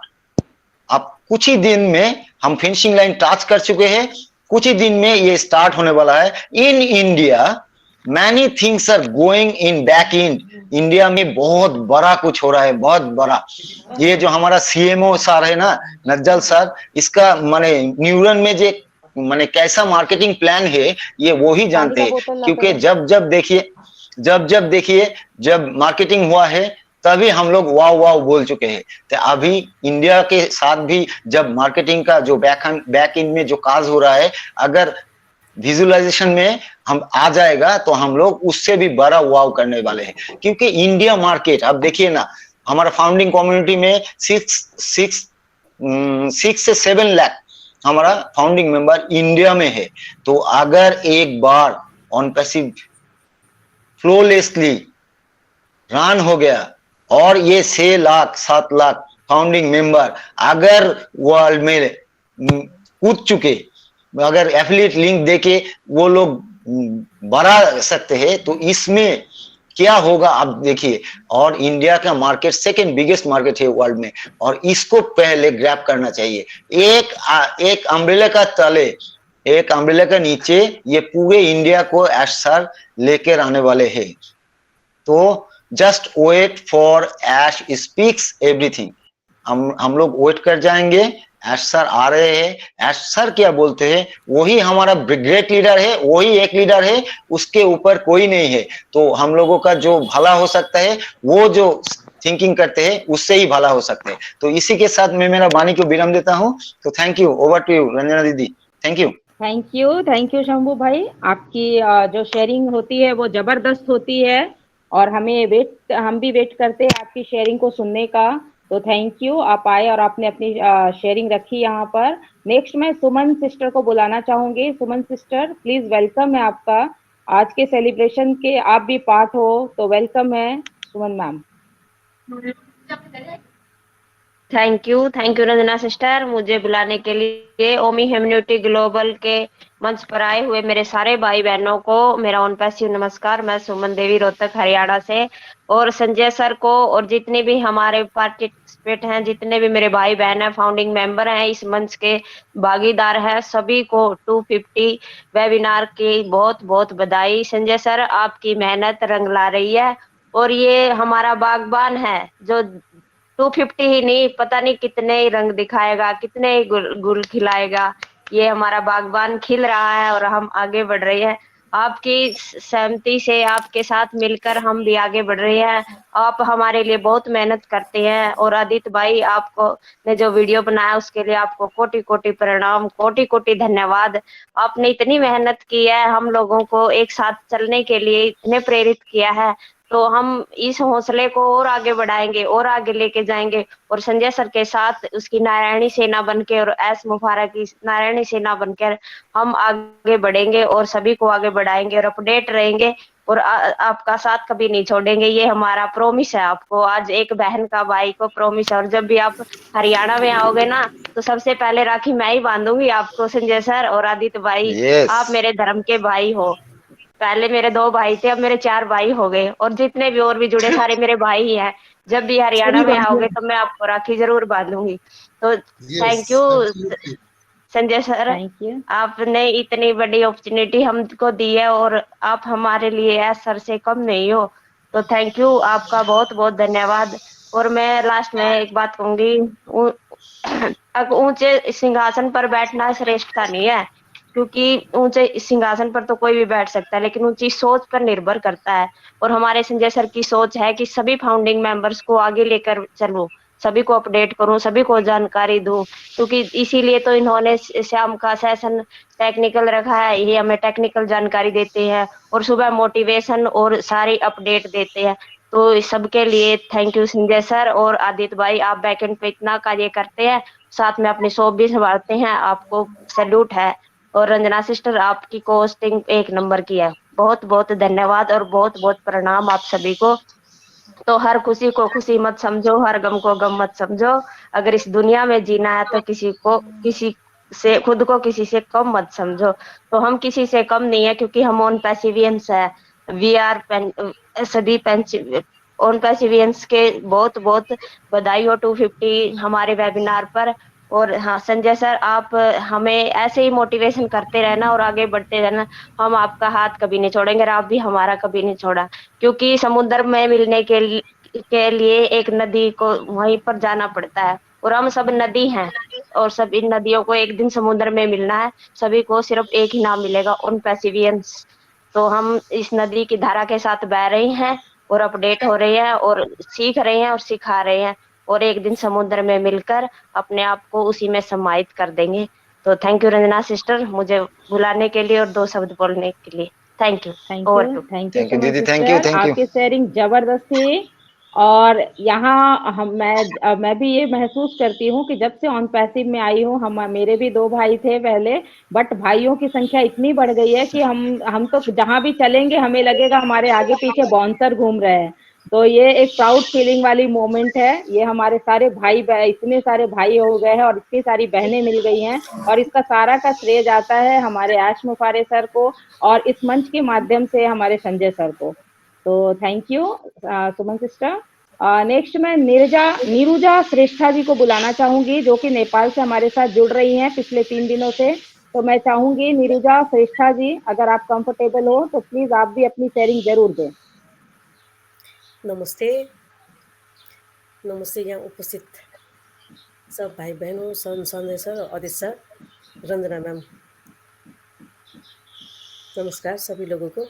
अब कुछ ही दिन में हम फिनिशिंग लाइन टच कर चुके हैं, कुछ ही दिन में ये स्टार्ट होने वाला है। In India many things are going in back end. India में बहुत बड़ा कुछ हो रहा है, बहुत बड़ा। ये जो हमारा सीएमओ सर है ना, नज्जल सर, इसका माने न्यूरन में जो माने कैसा मार्केटिंग प्लान है ये वो ही जानते हैं, क्योंकि जब देखिए जब मार्केटिंग हुआ है तभी हम लोग वाव वाव बोल चुके हैं। तो अभी इंडिया के साथ भी जब मार्केटिंग का जो बैक एंड में जो काज हो रहा है, अगर विजुअलाइजेशन में हम आ जाएगा तो हम लोग उससे भी बड़ा वाव करने वाले हैं। क्योंकि इंडिया मार्केट, अब देखिए ना, हमारा फाउंडिंग कम्युनिटी में 6 से 7 लाख हमारा फाउंडिंग मेंबर इंडिया में है। तो अगर एक बार ऑन पैसिव फ्लोलेसली रन हो गया और ये 6 लाख 7 लाख फाउंडिंग मेंबर अगर वर्ल्ड में कूद चुके, अगर एफिलिएट लिंक देके वो लोग बढ़ा सकते हैं, तो इसमें क्या होगा आप देखिए। और इंडिया का मार्केट सेकंड बिगेस्ट मार्केट है वर्ल्ड में, और इसको पहले ग्रैब करना चाहिए। एक अम्ब्रेला का तले, एक अम्ब्रेला का नीचे ये पूरे इंडिया को एश सर लेकर आने वाले हैं। तो just wait for Ash speaks everything. हम लोग वेट कर जाएंगे, ऐश सर आ रहे हैं। ऐश सर क्या बोलते हैं वही हमारा ग्रेट लीडर है, वही एक लीडर है, उसके ऊपर कोई नहीं है। तो हम लोगों का जो भला हो सकता है, वो जो थिंकिंग करते हैं उससे ही भला हो सकते हैं। तो इसी के साथ मैं मेरा वाणी को विराम देता हूँ। तो thank you, over to you Ranjana दीदी। थैंक यू शंभू भाई। आपकी जो शेयरिंग होती है वो जबरदस्त होती है, और हम भी वेट करते हैं आपकी शेयरिंग को सुनने का। तो थैंक यू, आप आए और आपने अपनी शेयरिंग रखी यहाँ पर। नेक्स्ट मैं सुमन सिस्टर को बुलाना चाहूंगी। सुमन सिस्टर प्लीज, वेलकम है आपका। आज के सेलिब्रेशन के आप भी पार्ट हो, तो वेलकम है Suman ma'am. Thank you Ranjana sister, मुझे बुलाने के लिए। ओमी ह्यूमैनिटी ग्लोबल के मंच पर आए हुए मेरे सारे भाई बहनों को मेरा ऑन पैसिव नमस्कार। मैं सुमन देवी, रोहतक हरियाणा से, और संजय सर को, और जितने भी हमारे पार्टिसिपेट हैं, जितने भी मेरे भाई बहन हैं, फाउंडिंग मेंबर हैं, इस मंच के भागीदार हैं, सभी को 250 वेबिनार की बहुत बहुत बधाई। संजय सर, आपकी मेहनत रंग ला रही है, और ये हमारा बागबान है जो 250 ही नहीं, पता नहीं कितने ही रंग दिखाएगा, कितने ही गुल खिलाएगा। ये हमारा बागबान खिल रहा है और हम आगे बढ़ रहे हैं। आपकी सहमति से, आपके साथ मिलकर हम भी आगे बढ़ रहे हैं। आप हमारे लिए बहुत मेहनत करते हैं, और आदित्य भाई आपको ने जो वीडियो बनाया उसके लिए आपको कोटि कोटि प्रणाम, कोटि कोटि धन्यवाद। आपने इतनी मेहनत की है, हम लोगों को एक साथ चलने के लिए इतने प्रेरित किया है। तो हम इस हौसले को और आगे बढ़ाएंगे और आगे लेके जाएंगे, और संजय सर के साथ उसकी नारायणी सेना बनके और एस मुफारा की नारायणी सेना बनकर हम आगे बढ़ेंगे और सभी को आगे बढ़ाएंगे और अपडेट रहेंगे, और आपका साथ कभी नहीं छोड़ेंगे। ये हमारा प्रॉमिस है आपको, आज एक बहन का भाई को प्रॉमिस है। और जब भी आप हरियाणा में आओगे ना, तो सबसे पहले राखी मैं ही बांधूंगी आपको, संजय सर और आदित्य भाई। आप मेरे धर्म के भाई हो। पहले मेरे 2 भाई थे, अब मेरे 4 भाई हो गए, और जितने भी और भी जुड़े सारे मेरे भाई ही हैं। जब भी हरियाणा में आओगे तो मैं आपको राखी जरूर बांधूंगी। तो थैंक यू संजय सर, आपने इतनी बड़ी अपॉर्चुनिटी हमको दी है, और आप हमारे लिए एस सर से कम नहीं हो। तो थैंक यू, आपका बहुत बहुत धन्यवाद। और मैं लास्ट में एक बात कहूंगी, ऊंचे सिंहासन पर बैठना श्रेष्ठता नहीं है, क्योंकि ऊंचे सिंहासन पर तो कोई भी बैठ सकता है, लेकिन ऊंची सोच पर निर्भर करता है। और हमारे संजय सर की सोच है कि सभी फाउंडिंग मेंबर्स को आगे लेकर चलूं, सभी को अपडेट करूं, सभी को जानकारी दूं, क्योंकि इसीलिए तो इन्होंने शाम का सेशन टेक्निकल रखा है। ये हमें टेक्निकल जानकारी देते हैं, और सुबह मोटिवेशन और सारी अपडेट देते हैं। तो सबके लिए थैंक यू संजय सर और आदित्य भाई, आप बैकएंड पे इतना कार्य करते हैं, साथ में अपनी शॉप भी संभालते हैं, आपको सैल्यूट है। और रंजना सिस्टर, आपकी कोस्टिंग 1 नंबर की है। बहुत बहुत धन्यवाद और बहुत बहुत प्रणाम आप सभी को। तो हर खुशी को खुशी मत समझो, हर गम को गम मत समझो। अगर इस दुनिया में जीना है तो किसी से खुद को किसी से कम मत समझो। तो हम किसी से कम नहीं है, क्योंकि हम ऑन पैसिवियंस है। वी आर सभी ऑन पैसिवियंस के बहुत बहुत बधाई हो 250 हमारे वेबिनार पर। और हाँ संजय सर, आप हमें ऐसे ही मोटिवेशन करते रहना और आगे बढ़ते रहना। हम आपका हाथ कभी नहीं छोड़ेंगे और आप भी हमारा कभी नहीं छोड़ा, क्योंकि समुद्र में मिलने के लिए एक नदी को वहीं पर जाना पड़ता है, और हम सब नदी हैं और सब इन नदियों को एक दिन समुद्र में मिलना है। सभी को सिर्फ एक ही नाम मिलेगा, ऑन पैसिवियंस। तो हम इस नदी की धारा के साथ बह रहे हैं और अपडेट हो रहे हैं और सीख रहे हैं और सिखा रहे हैं, और एक दिन समुद्र में मिलकर अपने आप को उसी में समाहित कर देंगे। तो थैंक यू रंजना सिस्टर, मुझे बुलाने के लिए और 2 शब्द बोलने के लिए। Thank you. थैंक यू दीदी, थैंक यू। आपकी शेयरिंग जबरदस्त थी। और यहाँ मैं भी ये महसूस करती हूँ कि जब से ऑन पैसिव में आई हूँ, मेरे भी 2 भाई थे पहले, बट भाइयों की संख्या इतनी बढ़ गई है कि हम तो जहाँ भी चलेंगे हमें लगेगा हमारे आगे पीछे बाउंसर घूम रहे हैं। तो ये एक प्राउड फीलिंग वाली मोमेंट है। ये हमारे सारे इतने सारे भाई हो गए हैं और इतनी सारी बहनें मिल गई हैं, और इसका सारा का श्रेय जाता है हमारे आश मुफारे सर को और इस मंच के माध्यम से हमारे संजय सर को। तो thank you Suman sister. Next मैं नीरुजा श्रेष्ठा जी को बुलाना चाहूंगी, जो कि नेपाल से हमारे साथ जुड़ रही हैं पिछले 3 दिनों से। तो मैं चाहूंगी नीरुजा श्रेष्ठा जी, अगर आप कंफर्टेबल हो तो प्लीज आप भी अपनी शेयरिंग जरूर दें। नमस्ते यहाँ उपस्थित सब भाई बहनों, Sanjay sir, Adit sir, Ranjana ma'am, नमस्कार सभी लोगों को।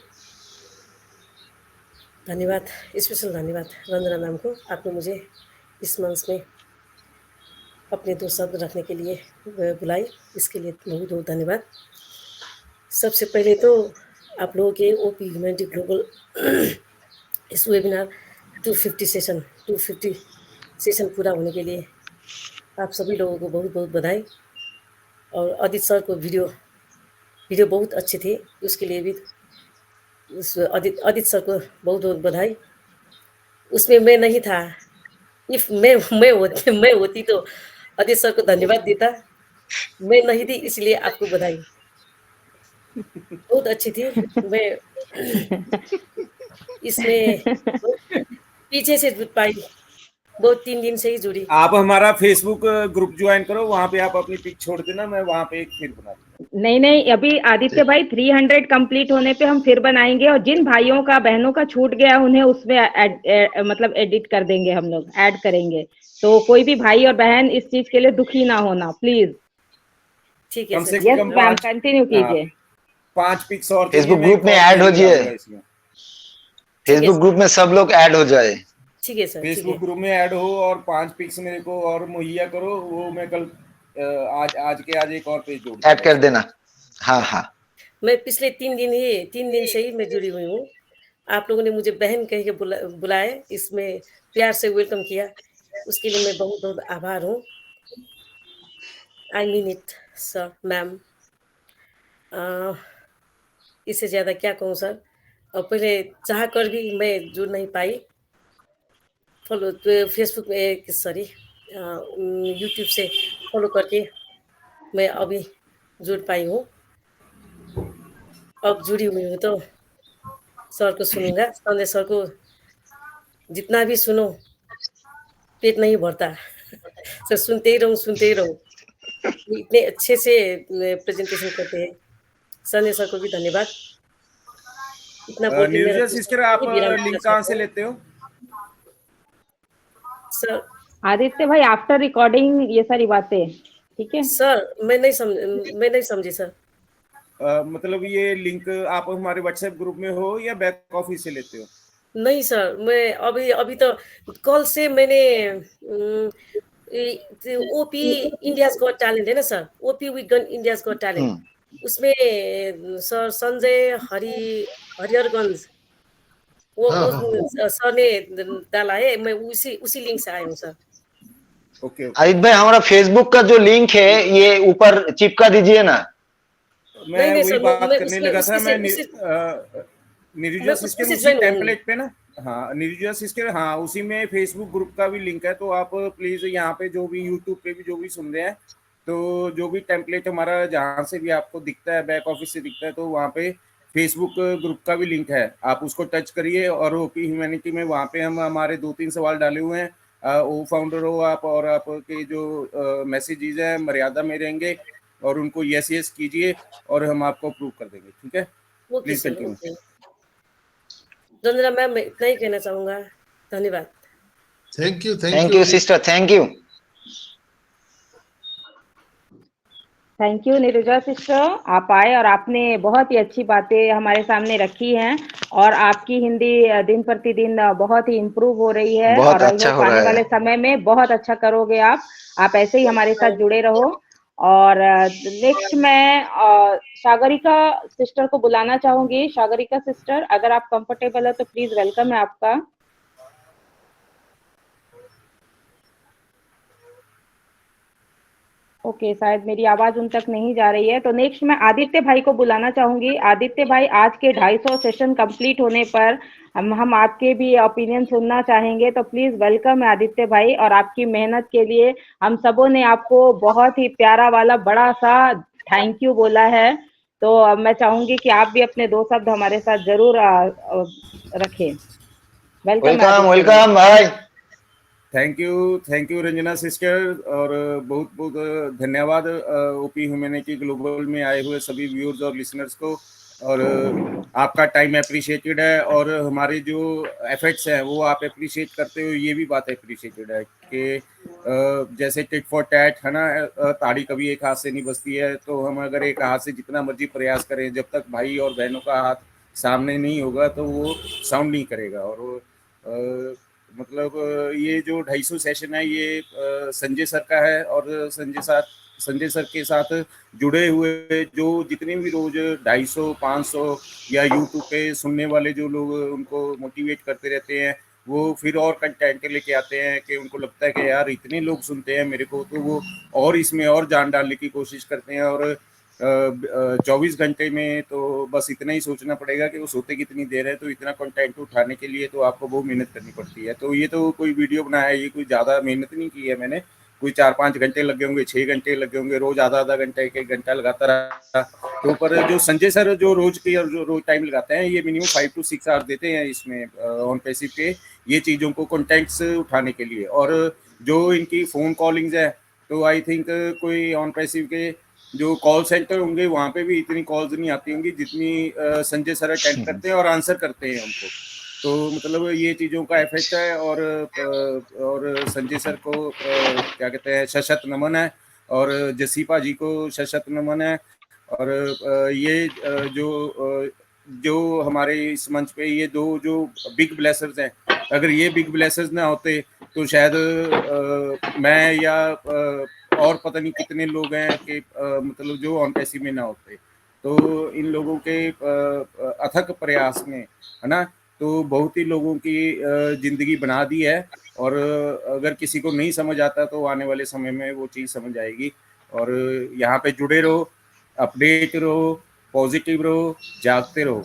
धन्यवाद, स्पेशल धन्यवाद रंजना मैम को, आपने मुझे इस मंच में अपने 2 शब्द रखने के लिए बुलाई, इसके लिए बहुत बहुत धन्यवाद। सबसे पहले तो आप लोगों के ओपी ह्यूमैनिटी ग्लोबल इस वेबिनार 250 सेशन पूरा होने के लिए आप सभी लोगों को बहुत बहुत बधाई। और अदित सर को वीडियो बहुत अच्छे थे, उसके लिए भी अदित सर को बहुत बहुत बधाई। उसमें मैं नहीं था, इफ मैं होती तो अदित सर को धन्यवाद देता, मैं नहीं थी इसलिए आपको बधाई। बहुत अच्छी थी। मैं इसमें पीछे से जुड़ पाई, 2-3 दिन से ही जुड़ी। आप हमारा फेसबुक ग्रुप ज्वाइन करो, वहाँ पे आप अपनी पिक छोड़ देना, मैं वहाँ पे एक फिर बना दूंगा। नहीं, अभी आदित्य भाई 300 कंप्लीट होने पे हम फिर बनाएंगे, और जिन भाइयों का बहनों का छूट गया उन्हें उसमें मतलब एडिट कर देंगे, हम लोग ऐड करेंगे। तो कोई भी भाई और बहन इस चीज के लिए दुखी ना होना प्लीज। ठीक है सर, यस मैम, कंटिन्यू कीजिए। 5 पिक्स और फेसबुक ग्रुप में ऐड हो जाइए, फेसबुक ग्रुप में सब लोग ऐड हो जाए। ठीक है सर, फेसबुक ग्रुप में ऐड हो और 5 पिक्स मेरे को और मुहैया करो, वो मैं कल आज एक और पेज जोड़ ऐड कर देना। हाँ। मैं पिछले 3 दिन से ही मैं जुड़ी हुई हूँ। आप लोगों ने मुझे बहन कह के बुलाए, इसमें प्यार से वेलकम किया, उसके लिए मैं बहुत बहुत आभार हूँ। I mean it sir, ma'am. इससे ज़्यादा क्या कहूँ सर। और पहले चाह कर भी मैं जुड़ नहीं पाई, फॉलो फेसबुक में यूट्यूब से फॉलो करके मैं अभी जुड़ पाई हूँ। अब जुड़ी हुई हूँ तो सर को सुनूंगा, संजय सर को जितना भी सुनो पेट नहीं भरता सर, सुनते ही रहूं। इतने अच्छे से प्रेजेंटेशन करते हैं। संजय सर को भी धन्यवाद। इतना नीरजा सिस्टर, आप लिंक कहाँ से लेते हो सर? आदित्य भाई आफ्टर रिकॉर्डिंग ये सारी बातें, ठीक है सर? मैं नहीं समझी सर। मतलब ये लिंक आप हमारे व्हाट्सएप ग्रुप में हो या बैक ऑफिस से लेते हो? नहीं सर, मैं अभी तो कल से मैंने ओपी इंडियाज गॉट टैलेंट है ना sir, OP with India's got talent, उसमें सर संजय हरिहरगंज वो सर ने डाला है, मैं उसी लिंक से आया हूँ सर। ओके आदित्य भाई, हमारा फेसबुक का जो लिंक है ये ऊपर चिपका दीजिए ना। मैं वही बात करने लगा था। मैं नीरजा सिस्टर उसी टेम्पलेट पे ना हाँ निर्जुआ सिस्टर, हाँ उसी में फेसबुक ग्रुप का भी लिंक है, तो आप प्लीज यहाँ पे जो भी यूट्यूब पे भी जो भी सुन रहे हैं, तो जो भी टेम्पलेट हमारा जहाँ से भी आपको दिखता है, बैक ऑफिस से दिखता है, तो वहाँ पे फेसबुक ग्रुप का भी लिंक है, आप उसको टच करिए। और ओपी ह्यूमैनिटी में वहाँ पे हम हमारे 2-3 सवाल डाले हुए हैं, वो फाउंडर हो आप, और आपके जो मैसेजेस हैं मर्यादा में रहेंगे, और उनको यस यस कीजिए और हम आपको अप्रूव कर देंगे, ठीक है। Okay please sir, continue. Okay. Ranjana ma'am, मैं इतना ही कहना चाहूंगा, धन्यवाद। Thank you thank you sister, thank you. Thank you Neerja sister, आप आए और आपने बहुत ही अच्छी बातें हमारे सामने रखी हैं, और आपकी हिंदी दिन प्रतिदिन बहुत ही इम्प्रूव हो रही है, बहुत और आई अच्छा होप हो रहा आने है। वाले समय में बहुत अच्छा करोगे आप ऐसे ही हमारे साथ जुड़े रहो। और नेक्स्ट मैं सागरिका सिस्टर को बुलाना चाहूंगी। सागरिका सिस्टर, अगर आप कंफर्टेबल है तो प्लीज वेलकम है आपका। ओके, शायद मेरी आवाज उन तक नहीं जा रही है, तो नेक्स्ट मैं आदित्य भाई को बुलाना चाहूंगी। आदित्य भाई, आज के 250 सेशन कंप्लीट होने पर हम आपके भी ओपिनियन सुनना चाहेंगे, तो प्लीज वेलकम है आदित्य भाई। और आपकी मेहनत के लिए हम सबों ने आपको बहुत ही प्यारा वाला बड़ा सा थैंक यू बोला है, तो मैं चाहूंगी कि आप भी अपने 2 शब्द हमारे साथ जरूर रखें। वेलकम वेलकम वेलकम भाई। थैंक यू रंजना सिस्टर, और बहुत बहुत धन्यवाद ओपी ह्यूमैनिटी ग्लोबल में आए हुए सभी व्यूअर्स और लिसनर्स को। और आपका टाइम अप्रिशिएटेड है, और हमारे जो एफर्ट्स हैं वो आप अप्रिशिएट करते हो, ये भी बात अप्रिशिएटेड है कि जैसे टिट फॉर टैट है ना, ताड़ी कभी एक हाथ से नहीं बचती है, तो हम अगर एक हाथ से जितना मर्जी प्रयास करें, जब तक भाई और बहनों का हाथ सामने नहीं होगा तो वो साउंड नहीं करेगा। और मतलब ये जो 250 सेशन है ये संजय सर का है, और संजय सर के साथ जुड़े हुए जो जितने भी रोज 250, 500 या यूट्यूब पे सुनने वाले जो लोग उनको मोटिवेट करते रहते हैं, वो फिर और कंटेंट लेके आते हैं कि उनको लगता है कि यार इतने लोग सुनते हैं मेरे को, तो वो और इसमें और जान डालने की कोशिश करते हैं। और 24 घंटे में तो बस इतना ही सोचना पड़ेगा कि वो सोते कितनी देर है, तो इतना कंटेंट उठाने के लिए तो आपको बहुत मेहनत करनी पड़ती है। तो ये तो कोई वीडियो बनाया है, ये कोई ज़्यादा मेहनत नहीं की है मैंने, कोई 4-5 घंटे लगे होंगे, 6 घंटे लगे होंगे, रोज आधा घंटा 1 घंटा लगाता रहा। तो पर जो संजय सर जो रोज टाइम लगाते हैं, ये मिनिमम 5 to 6 आवर्स देते हैं इसमें ऑन पैसिव पे, ये चीज़ों को कॉन्टेंट्स उठाने के लिए। और जो इनकी फ़ोन कॉलिंग्स है, तो आई थिंक कोई ऑन पैसिव के जो कॉल सेंटर होंगे वहाँ पे भी इतनी कॉल्स नहीं आती होंगी जितनी संजय सर अटेंड करते हैं और आंसर करते हैं उनको। तो मतलब ये चीज़ों का इफेक्ट है। और संजय सर को क्या कहते हैं, सशक्त नमन है, और जसीपा जी को सशक्त नमन है। और ये जो हमारे इस मंच पे ये 2 जो बिग ब्लेसर्स हैं, अगर ये बिग ब्लेसर्स ना होते तो शायद मैं या और पता नहीं कितने लोग हैं कि मतलब जो ऑन पैसिव में ना होते। तो इन लोगों के अथक प्रयास में है ना, तो बहुत ही लोगों की जिंदगी बना दी है। और अगर किसी को नहीं समझ आता तो आने वाले समय में वो चीज़ समझ आएगी। और यहाँ पे जुड़े रहो, अपडेट रहो, पॉजिटिव रहो, जागते रहो,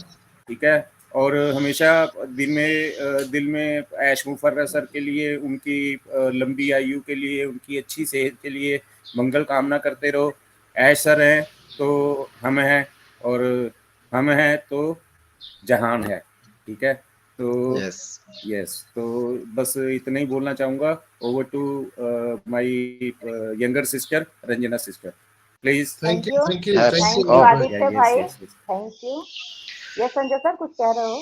ठीक है। और हमेशा दिल में ऐश मुफर्रा सर के लिए, उनकी लंबी आयु के लिए, उनकी अच्छी सेहत के लिए मंगल कामना करते रहो। ऐश सर हैं तो हम हैं, और हम हैं तो जहान है, ठीक है। तो यस तो बस इतना ही बोलना चाहूँगा। Over to my younger sister Ranjana sister, please. Thank you Aditya भाई, thank you. Yes Sanjay sir, कुछ कह रहे हो?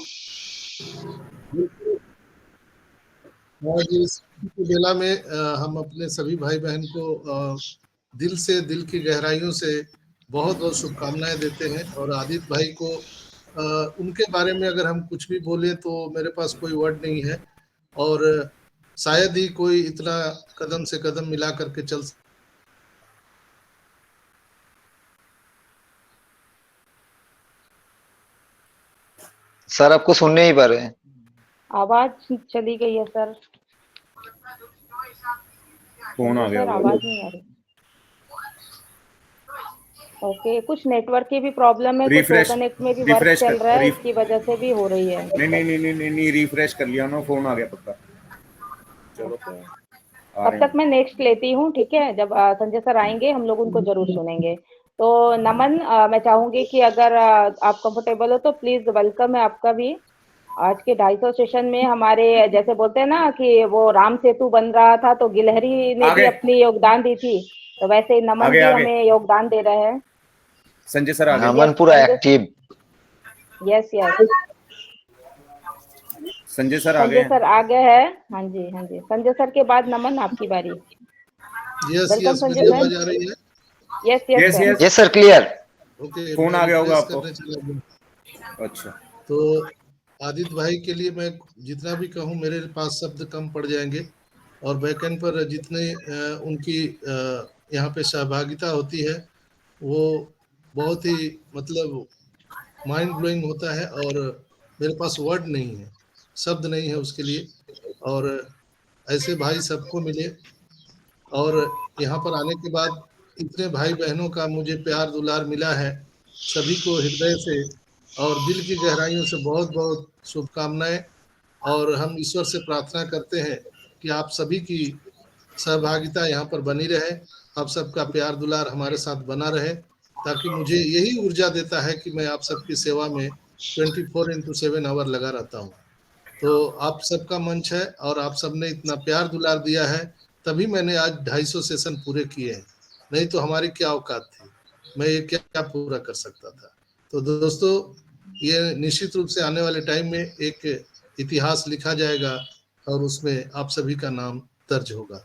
आज इस बेला में हम अपने सभी भाई बहन को दिल से, दिल की गहराइयों से बहुत बहुत शुभकामनाएं देते हैं। और आदित्य भाई को उनके बारे में अगर हम कुछ भी बोले तो मेरे पास कोई वर्ड नहीं है, और शायद ही कोई इतना कदम से कदम मिला करके चल। सर आपको सुनने ही पा रहे हैं, आवाज चली गई है सर, कौन आ गया? आवाज नहीं आ रही। ओके, कुछ नेटवर्क की भी प्रॉब्लम है, कुछ कनेक्ट में भी वर्क चल रहा है, इसकी वजह से भी हो रही है। नहीं, रिफ्रेश कर लिया ना, फोन आ गया पक्का। चलो तब तक मैं नेक्स्ट लेती हूँ, ठीक है। जब संजय सर आएंगे हम लोग उनको जरूर सुनेंगे। तो नमन, मैं चाहूंगी कि अगर आप कंफर्टेबल हो तो प्लीज वेलकम है आपका भी आज के 250 सेशन में। हमारे जैसे बोलते हैं ना कि वो राम सेतु बन रहा था तो गिलहरी ने भी अपनी योगदान दी थी, तो वैसे ही नमन भी हमें योगदान दे रहे हैं। संजय सर आगे। नमन पूरा active. Yes yes, Sanjay sir आगे हैं। संजय सर आगे है। हाँ जी हाँ जी, संजय सर के बाद नमन, आपकी बारी। यस संजय आवाज आ रही है? Yes sir, clear. Okay, phone आ गया होगा आपको। अच्छा, तो आदित्य भाई के लिए मैं जितना भी कहूँ मेरे पास शब्द कम पड़ जाएंगे, और बैकएंड पर जितने उनकी यहाँ पे सहभागिता होती है वो बहुत ही मतलब माइंड ब्लोइंग होता है, और मेरे पास वर्ड नहीं है, शब्द नहीं है उसके लिए। और ऐसे भाई सबको मिले, और यहाँ पर आने के बाद इतने भाई बहनों का मुझे प्यार दुलार मिला है, सभी को हृदय से और दिल की गहराइयों से बहुत बहुत शुभकामनाएं। और हम ईश्वर से प्रार्थना करते हैं कि आप सभी की सहभागिता यहाँ पर बनी रहे, आप सबका प्यार दुलार हमारे साथ बना रहे, ताकि मुझे यही ऊर्जा देता है कि मैं आप सबकी सेवा में 24/7 आवर लगा रहता हूँ। तो आप सबका मंच है और आप सबने इतना प्यार दुलार दिया है, तभी मैंने आज 250 सेशन पूरे किए हैं, नहीं तो हमारी क्या औकात थी, मैं ये क्या पूरा कर सकता था। तो दोस्तों, ये निश्चित रूप से आने वाले टाइम में एक इतिहास लिखा जाएगा और उसमें आप सभी का नाम दर्ज होगा।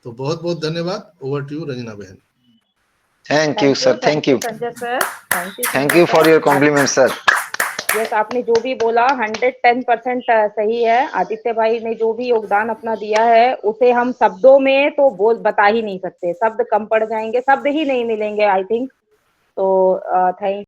तो बहुत बहुत धन्यवाद। ओवर टू यू रंजना बहन। Thank you sir, thank you, Sanjay sir, thank you for your compliment sir. Yes, आपने जो भी बोला 110% सही है। आदित्य भाई ने जो भी योगदान अपना दिया है उसे हम शब्दों में तो बता ही नहीं सकते, शब्द कम पड़ जाएंगे, शब्द ही नहीं मिलेंगे आई थिंक। तो थैंक